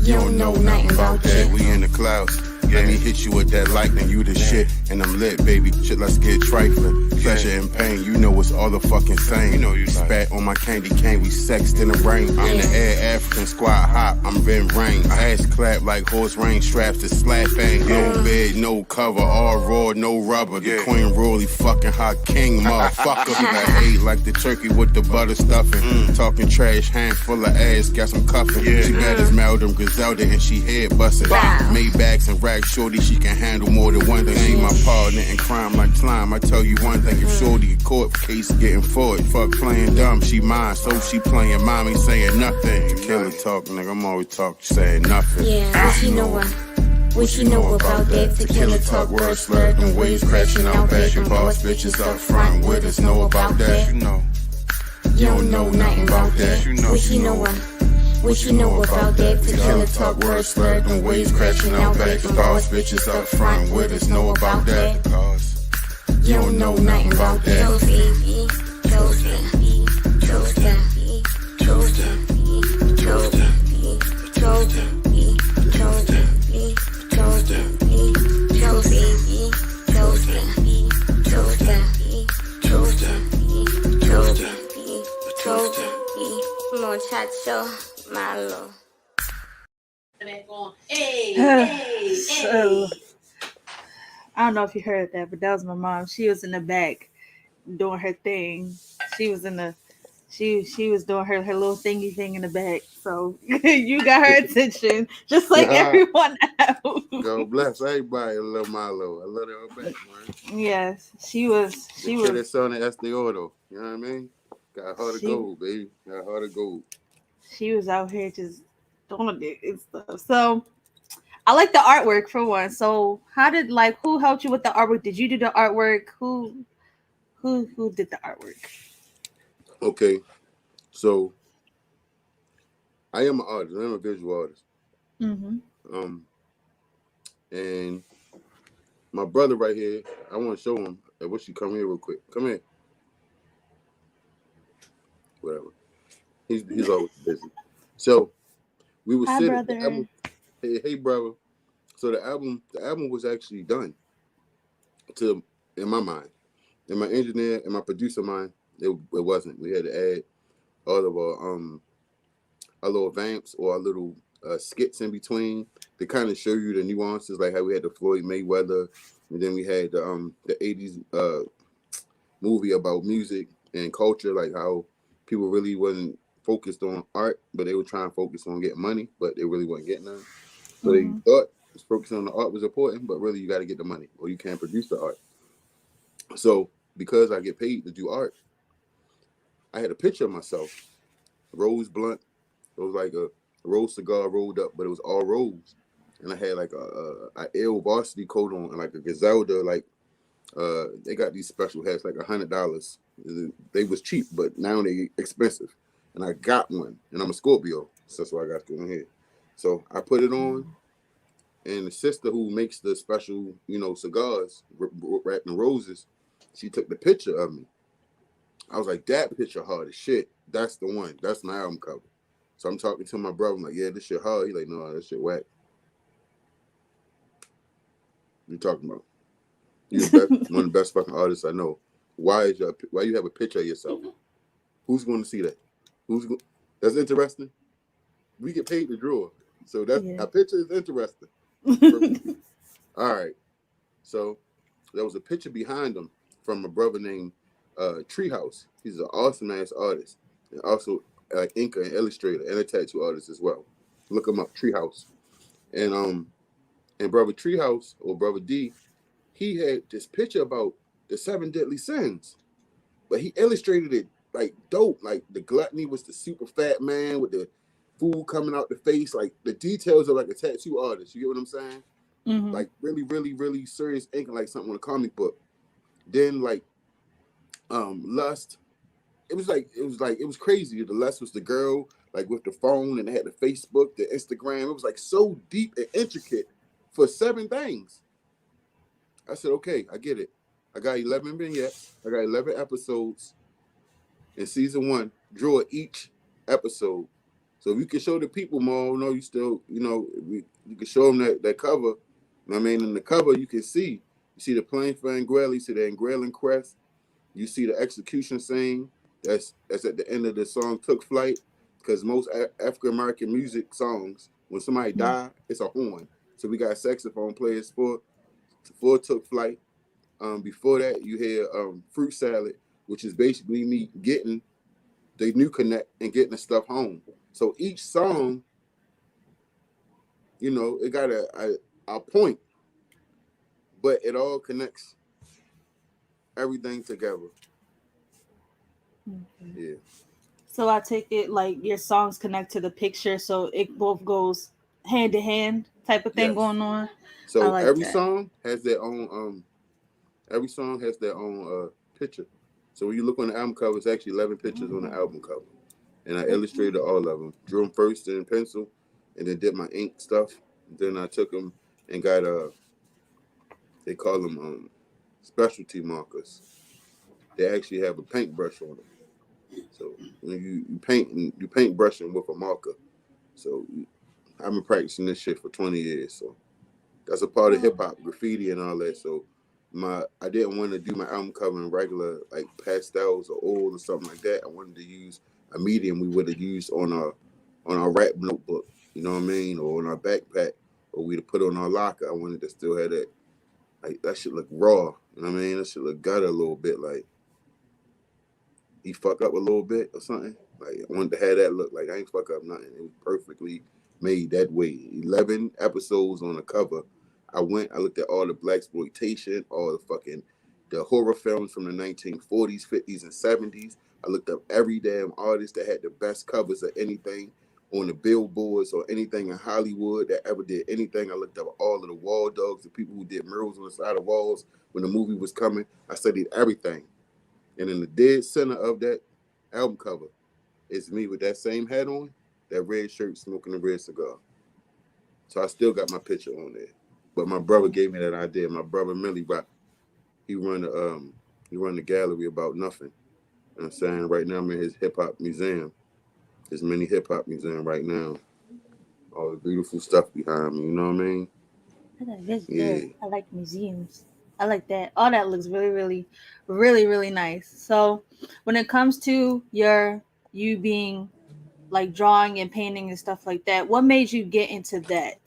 You don't know nothing about that. we in the clouds. Let me hit you with that lightning, you the shit, and I'm lit, baby. Shit, let's get trifling. Pleasure and pain, you know it's all the fucking same. You know you spat on my candy cane, we sexed in the rain. In the air, African squad hop, I'm Vin Rain. Ass clap like horse rain straps to slap bang. No bed, no cover, all raw, no rubber. The queen really fucking hot king, motherfucker. I ate like the turkey with the butter stuffing. Talking trash, hand full of ass, got some cuffing. She bad as Malcolm Griselda and she head busting. Maybachs and rag shorty, she can handle more than one thing. She my partner in crime like slime. I tell you one thing, if shorty get caught, case getting forward. Fuck playing dumb, she mine, so she playing mommy saying nothing. Tequila talk, nigga, I'm always talking, saying nothing. Yeah, what you know what? What you know about that? Tequila talk, word slurred, and waves crashing out back, and boss bitches up front with us. Know about that? You know, You don't know nothing about that. What you know what? What you know about that? Tequila talk, word slurred, and waves crashing out back, and boss bitches up front with us. Know about that? cause You don't know nothing about that. Toasty, toasty, toasty, toasty, toasty, toasty, toasty, toasty, toasty, toasty, Muchacho Malo. So, I don't know if you heard that, but that was my mom. She was in the back doing her thing. She was in the she was doing her little thingy thing in the back. So you got her attention, just like everyone else. God bless everybody. I love Milo. I love her back, man. Yes, she was. She The kid was. is son of Esteodo. You know what I mean? Got heart of She- gold, baby. Got heart of gold. She was out here just doing it and stuff. So I like the artwork for one. So how did who helped you with the artwork? Did you do the artwork? Who did the artwork? Okay, so I am an artist. I'm a visual artist. Mm-hmm. And my brother right here, I want to show him. I wish you come here real quick. Come here. Whatever. He's always busy. So we were Hi, sitting. brother. The album, hey, brother. So the album was actually done. In my mind, in my engineer and my producer mind, it wasn't. We had to add all of our little vamps or our little skits in between to kind of show you the nuances, like how we had the Floyd Mayweather, and then we had the 80s movie about music and culture, like how people really wasn't focused on art, but they were trying to focus on getting money, but they really wasn't getting none. So they thought focusing on the art was important, but really you got to get the money or you can't produce the art. So because I get paid to do art, I had a picture of myself, rose blunt. It was like a rose cigar rolled up, but it was all rose. And I had like a ill varsity coat on and like a Griselda, like they got these special hats, like $100. They was cheap, but now they expensive. And I got one, and I'm a Scorpio, so that's why I got one here. So I put it on, And the sister who makes the special, cigars, wrapped in roses, she took the picture of me. I was like, that picture hard as shit. That's the one. That's my album cover. So I'm talking to my brother. I'm like, yeah, this shit hard. He's like, no, that shit whack. You talking about? You're one of the best fucking artists I know. Why you have a picture of yourself? Who's going to see that? That's interesting. We get paid to draw, so that's a picture is interesting. All right, so there was a picture behind him from a brother named Treehouse. He's an awesome ass artist, and also inker and illustrator and a tattoo artist as well. Look him up, Treehouse, and brother Treehouse or brother D, he had this picture about the 7 deadly sins, but he illustrated it like dope. Like the gluttony was the super fat man with the food coming out the face. Like the details of like a tattoo artist. You get what I'm saying? Mm-hmm. Like really, really, really serious ink, like something on a comic book. Then like Lust. It was crazy. The Lust was the girl like with the phone, and they had the Facebook, the Instagram. It was like so deep and intricate for 7 things. I said, okay, I get it. I got 11 vignettes. I got 11 episodes in season 1. Draw each episode. So if you can show the people more, you still, you can show them that cover. I mean, in the cover, you can see. You see the plane for Anguilla, you see the Anguillan crest. You see the execution scene. That's at the end of the song Took Flight. Because most African-American music songs, when somebody die, it's a horn. So we got saxophone players for Took Flight. Before that, you hear Fruit Salad, which is basically me getting the new connect and getting the stuff home. So each song, it got a point, but it all connects everything together. Okay. Yeah. So I take it like your songs connect to the picture, so it both goes hand to hand type of thing going on. So like every that. song has their own picture. So when you look on the album cover, it's actually 11 pictures on the album cover. And I illustrated all of them. Drew them first in pencil, and then did my ink stuff. Then I took them and got they call them specialty markers. They actually have a paintbrush on them. So when you paint brushing with a marker. So I've been practicing this shit for 20 years. So that's a part of hip hop, graffiti and all that. So I didn't want to do my album cover in regular like pastels or oil or something like that. I wanted to use a medium we would have used on our rap notebook, you know what I mean, or on our backpack, or we'd have put on our locker. I wanted to still have that, like that shit look raw, you know what I mean? That shit look gutter a little bit, like he fuck up a little bit or something. Like I wanted to have that look like I ain't fuck up nothing. It was perfectly made that way. 11 episodes on the cover. I looked at all the blaxploitation, all the horror films from the 1940s, 50s, and 70s. I looked up every damn artist that had the best covers of anything on the billboards or anything in Hollywood that ever did anything. I looked up all of the wall dogs, the people who did murals on the side of walls when the movie was coming. I studied everything. And in the dead center of that album cover is me with that same hat on, that red shirt, smoking a red cigar. So I still got my picture on there. But my brother gave me that idea. My brother Millie Rock, he run the gallery about nothing. You know what I'm saying? Right now I'm in his hip hop museum. His mini hip hop museum right now. All the beautiful stuff behind me, you know what I mean? I gotta visit there. I like museums. I like that. All that looks really, really, really, really nice. So when it comes to you being like drawing and painting and stuff like that, what made you get into that?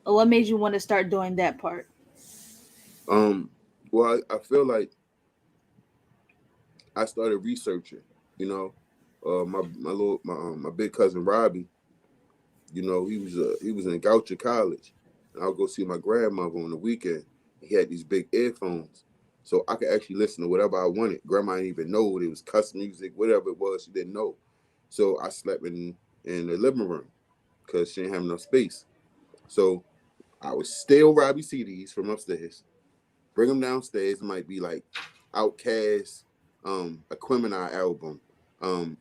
Or what made you want to start doing that part? Well, I feel like I started researching, you know. My big cousin Robbie, he was in Goucher College, and I'll go see my grandmother on the weekend. He had these big earphones, so I could actually listen to whatever I wanted. Grandma didn't even know it was cuss music, whatever it was, she didn't know. So I slept in the living room because she didn't have enough space. So I would steal Robbie CDs from upstairs, bring them downstairs. It might be like Outkast, Aquemini album.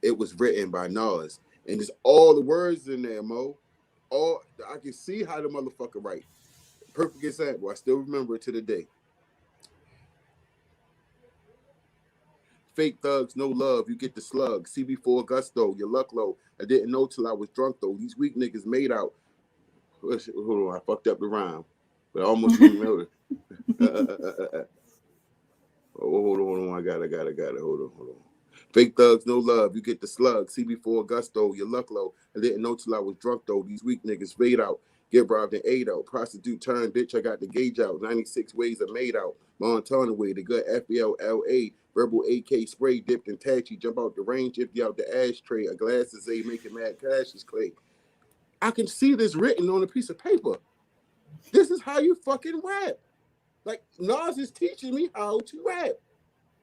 It was written by Nas, and just all the words in there, Mo. I can see how the motherfucker write. Perfect example. I still remember it to the day. Fake thugs, no love. You get the slug. CB4 gusto. Your luck low. I didn't know till I was drunk though. These weak niggas made out. Hold on, I fucked up the rhyme, but I almost remember. Hold on. I got it. Hold on. Fake thugs, no love. You get the slug. CB4 gusto. Your luck low. I didn't know till I was drunk though. These weak niggas fade out. Get robbed and ate out. Prostitute turn bitch. I got the gauge out. 96 ways I made out. Montana way. The good FLLA. Verbal AK spray dipped in Tachi. Jump out the range. Empty out the ashtray. A glass is a making mad cash is clay. I can see this written on a piece of paper. This is how you fucking rap. Like Nas is teaching me how to rap.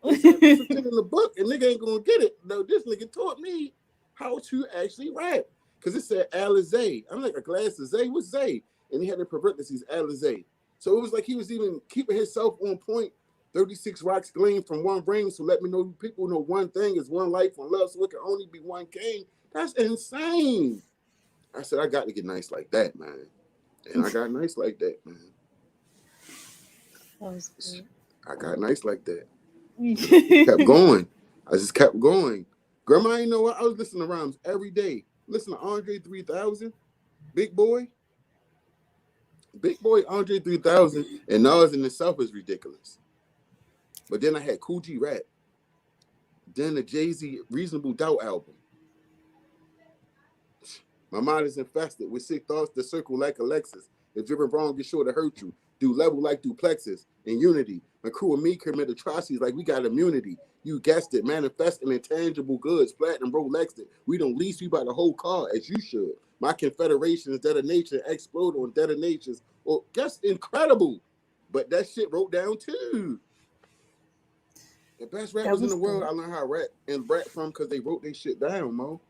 It's in the book, and nigga ain't gonna get it. No, this nigga taught me how to actually rap. Cause it said Alizé. I'm like, a glass of Zay? What's Zay? And he had in parentheses Alizé. So it was like he was even keeping himself on point. 36 rocks gleam from one ring. So let me know people know one thing is one life, one love. So it can only be one king. That's insane. I said, I got to get nice like that, man. And I got nice like that, man. That was good. I got nice like that. Kept going. I just kept going. Grandma, you know what? I was listening to rhymes every day. Listen to Andre 3000, Big Boy, Andre 3000, and Nas in itself is ridiculous. But then I had Cool G Rap. Then the Jay-Z Reasonable Doubt album. My mind is infested with sick thoughts that circle like Alexis. If driven wrong, get sure to hurt you. Do level like duplexes in unity. My crew and me commit atrocities like we got immunity. You guessed it, manifesting intangible goods, platinum Rolexed it. We don't lease you by the whole car as you should. My confederation is detonation, explode on detonations. Well, that's incredible. But that shit wrote down too. The best rappers in the world, I learned how to rap and rap from because they wrote their shit down, Mo.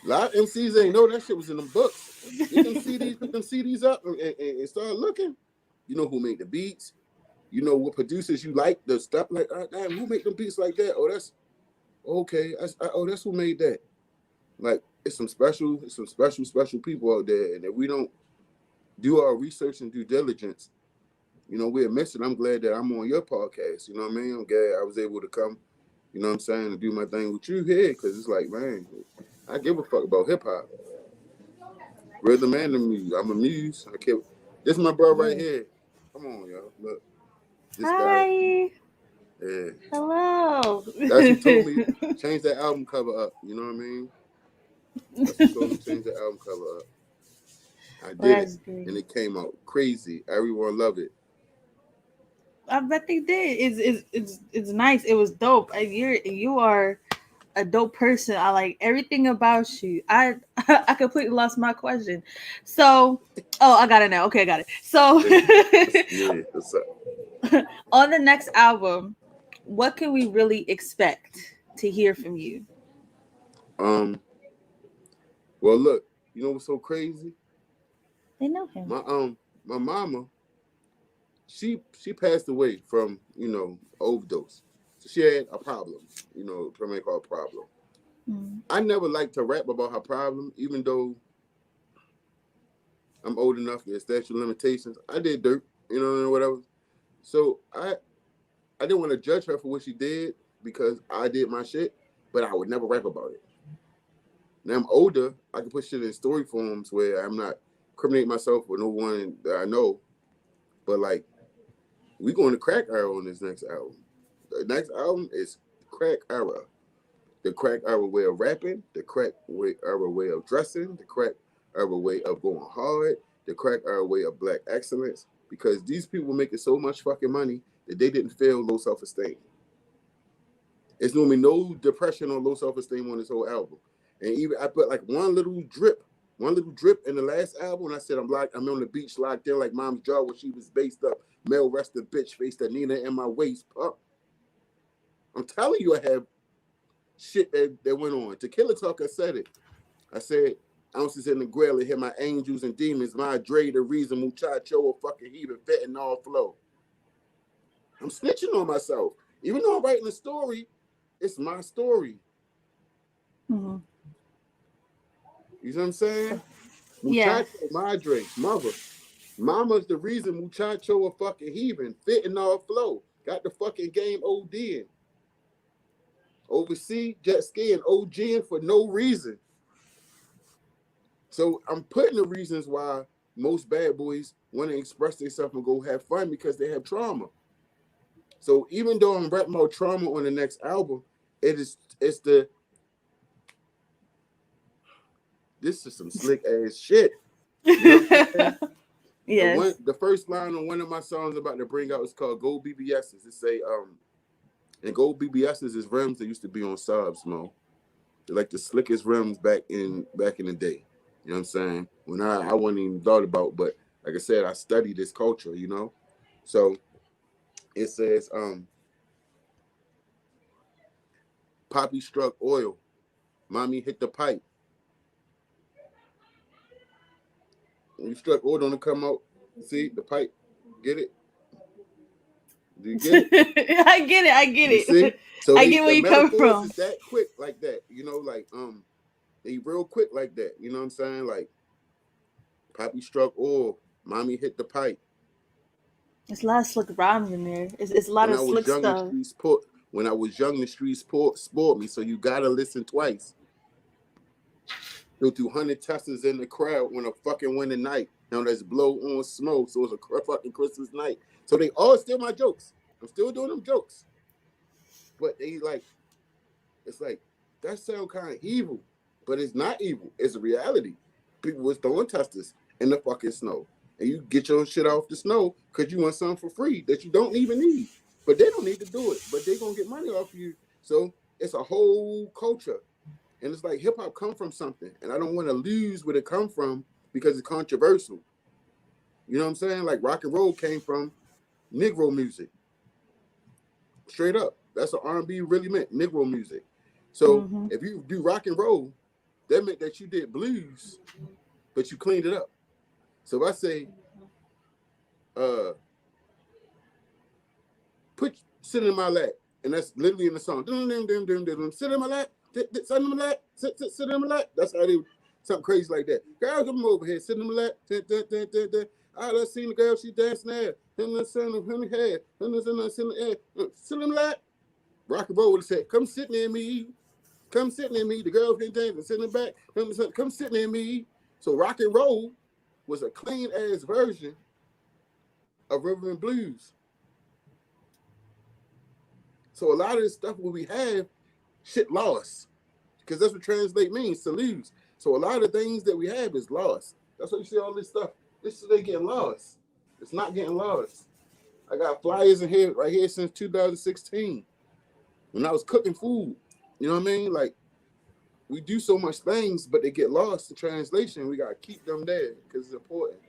A lot of MCs ain't know that shit was in them books. You can put them CDs up and start looking. You know who made the beats. You know what producers you like, the stuff like, damn, who made them beats like that? Oh, that's okay. That's who made that. Like, it's some special people out there. And if we don't do our research and due diligence, you know, we're missing. I'm glad that I'm on your podcast. You know what I mean? I'm glad I was able to come, you know what I'm saying, and do my thing with you here. Because it's like, man, I give a fuck about hip hop. Rhythm and the Muse. I'm a Muse. This is my bro right here. Come on, y'all. Look. This Hi. Guy. Yeah. Hello. That's who told me change that album cover up. You know what I mean? That's who told me change the album cover up. I did it, great. And it came out crazy. Everyone loved it. I bet they did. It's nice. It was dope. You are a dope person. I like everything about you. I completely lost my question. So, I got it now. Okay, I got it. So, yeah, what's up? On the next album, what can we really expect to hear from you? Well, look, you know what's so crazy? They know him. My mama, she passed away from, overdose. So she had a problem, something called problem. Mm. I never liked to rap about her problem, even though I'm old enough to statute of limitations. I did dirt, whatever. So I didn't want to judge her for what she did because I did my shit, but I would never rap about it. Now I'm older, I can put shit in story forms where I'm not incriminating myself with no one that I know. But like, we going to crack era on this next album. The next album is crack era. The crack era way of rapping, the crack era way of dressing, the crack era way of going hard, the crack era way of black excellence. Because these people making so much fucking money that they didn't feel low self-esteem. It's gonna be no depression or low self-esteem on this whole album. And even I put like one little drip in the last album. And I said I'm on the beach locked in like mom's jaw when she was based up. Male rested bitch faced a Nina in my waist. I'm telling you, I have shit that went on. Tequila Talker said it. I said, ounces in the grail and hit my angels and demons. My Dre, the reason, muchacho, a fucking heathen, fentanyl flow. I'm snitching on myself. Even though I'm writing a story, it's my story. Mm-hmm. You know what I'm saying? Yeah. Muchacho Madre, mother. Mama's the reason Muchacho a fucking heathen, fitting our flow. Got the fucking game ODing. Overseas, jet skiing, OGing for no reason. So I'm putting the reasons why most bad boys want to express themselves and go have fun because they have trauma. So even though I'm rapping about trauma on the next album, it's the this is some slick ass shit. You know what I'm saying? Yes. The first line on one of my songs I'm about to bring out is called Gold BBSs. It say and gold BBSs is rims that used to be on subs, Mo. They're like the slickest rims back in the day. You know what I'm saying? When I wasn't even thought about, but like I said, I study this culture, you know? So it says, Poppy struck oil, mommy hit the pipe. When you struck oil, don't it come out? See the pipe? Get it? Do you get it? I get it. I get You see? it. So I get where the you come metaphors from. is that quick like that, you know, like they real quick like that. You know what I'm saying? Like Poppy struck oil, mommy hit the pipe. There's a lot of slick rhymes in there. It's a lot When of I was slick young, the stuff. streets put. When I was young, the streets sport me. So you gotta listen twice. Go through 100 testers in the crowd when a fucking winter night. Now that's blow on smoke. So it's a fucking Christmas night. So they all still my jokes. I'm still doing them jokes. But they like, it's like that sound kind of evil, but it's not evil. It's a reality. People was throwing testers in the fucking snow, and you get your shit off the snow because you want something for free that you don't even need. But they don't need to do it. But they gonna get money off you. So it's a whole culture, and it's like hip hop come from something, and I don't want to lose where it come from because it's controversial. You know what I'm saying? Like rock and roll came from Negro music, straight up. That's what R&B really meant, Negro music. So Mm-hmm. if you do rock and roll, that meant that you did blues, but you cleaned it up. So if I say, put sit in my lap, and that's literally in the song. Sit in my lap, sit in my lap, sit in my lap. That's how they something crazy like that. Girl, come over here, sit in my lap. I just seen the girl, she dancing there. In the sun of her head, in the air, sit in my lap. Rock and roll would have said, come sit near me. Come sit near me. The girl can dance and sit in the back. Come sit near me. So rock and roll was a clean ass version of rhythm and blues. So a lot of this stuff what we have, shit lost. Because that's what translate means, to lose. So a lot of things that we have is lost. That's why you see all this stuff. This is they getting lost. It's not getting lost. I got flyers in here right here since 2016. When I was cooking food. You know what I mean? Like we do so much things, but they get lost in translation. We gotta keep them there because it's important.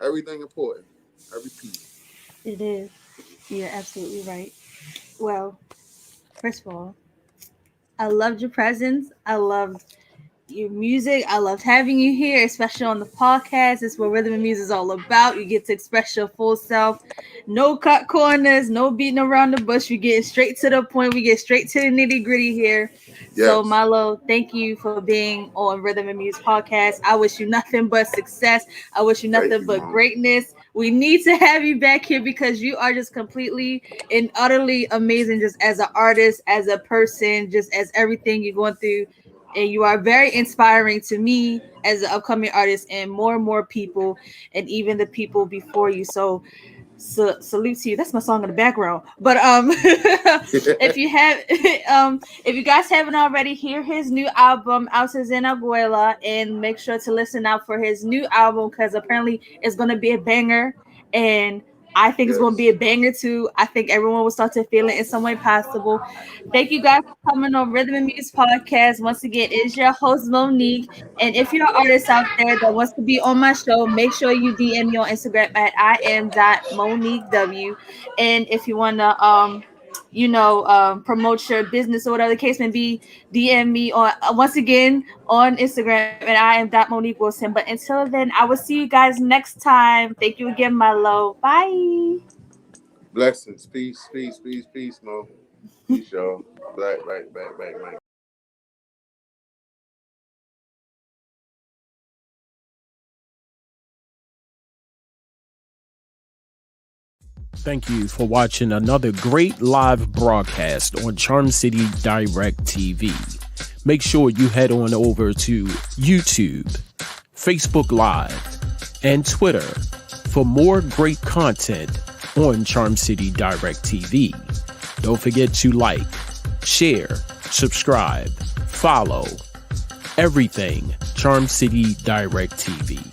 Everything important. Every piece. It is. You're absolutely right. Well, first of all, I loved your presence. I loved your music. I loved having you here, especially on the podcast. It's what Rhythm and Music is all about. You get to express your full self. No cut corners, no beating around the bush. We get straight to the point. We get straight to the nitty gritty here. So, Yes. Malo, thank you for being on Rhythm and Music podcast. I wish you nothing but success. I wish you Thank nothing you, but Mom. greatness. We need to have you back here because you are just completely and utterly amazing, just as an artist, as a person, just as everything you're going through, and you are very inspiring to me as an upcoming artist and more people and even the people before you. So salute to you. That's my song in the background. But if you have if you guys haven't already, hear his new album Out is in Abuela, and make sure to listen out for his new album because apparently it's gonna be a banger, and I think it's going to be Yes. a banger too. I think everyone will start to feel it in some way possible. Thank you guys for coming on Rhythm and Muse Podcast. Once again, it's your host Monique. And if you're an artist out there that wants to be on my show, make sure you DM me on Instagram at IM.MoniqueW. And if you want to promote your business or whatever the case may be, DM me on once again on Instagram and I am Monique Wilson. But until then, I will see you guys next time. Thank you again, my love. Bye. Blessings. Peace, peace, peace, peace, Mo. Peace, y'all. Black, back, Thank you for watching another great live broadcast on Charm City Direct TV. Make sure you head on over to YouTube, Facebook Live, and Twitter for more great content on Charm City Direct TV. Don't forget to like, share, subscribe, follow, everything Charm City Direct TV.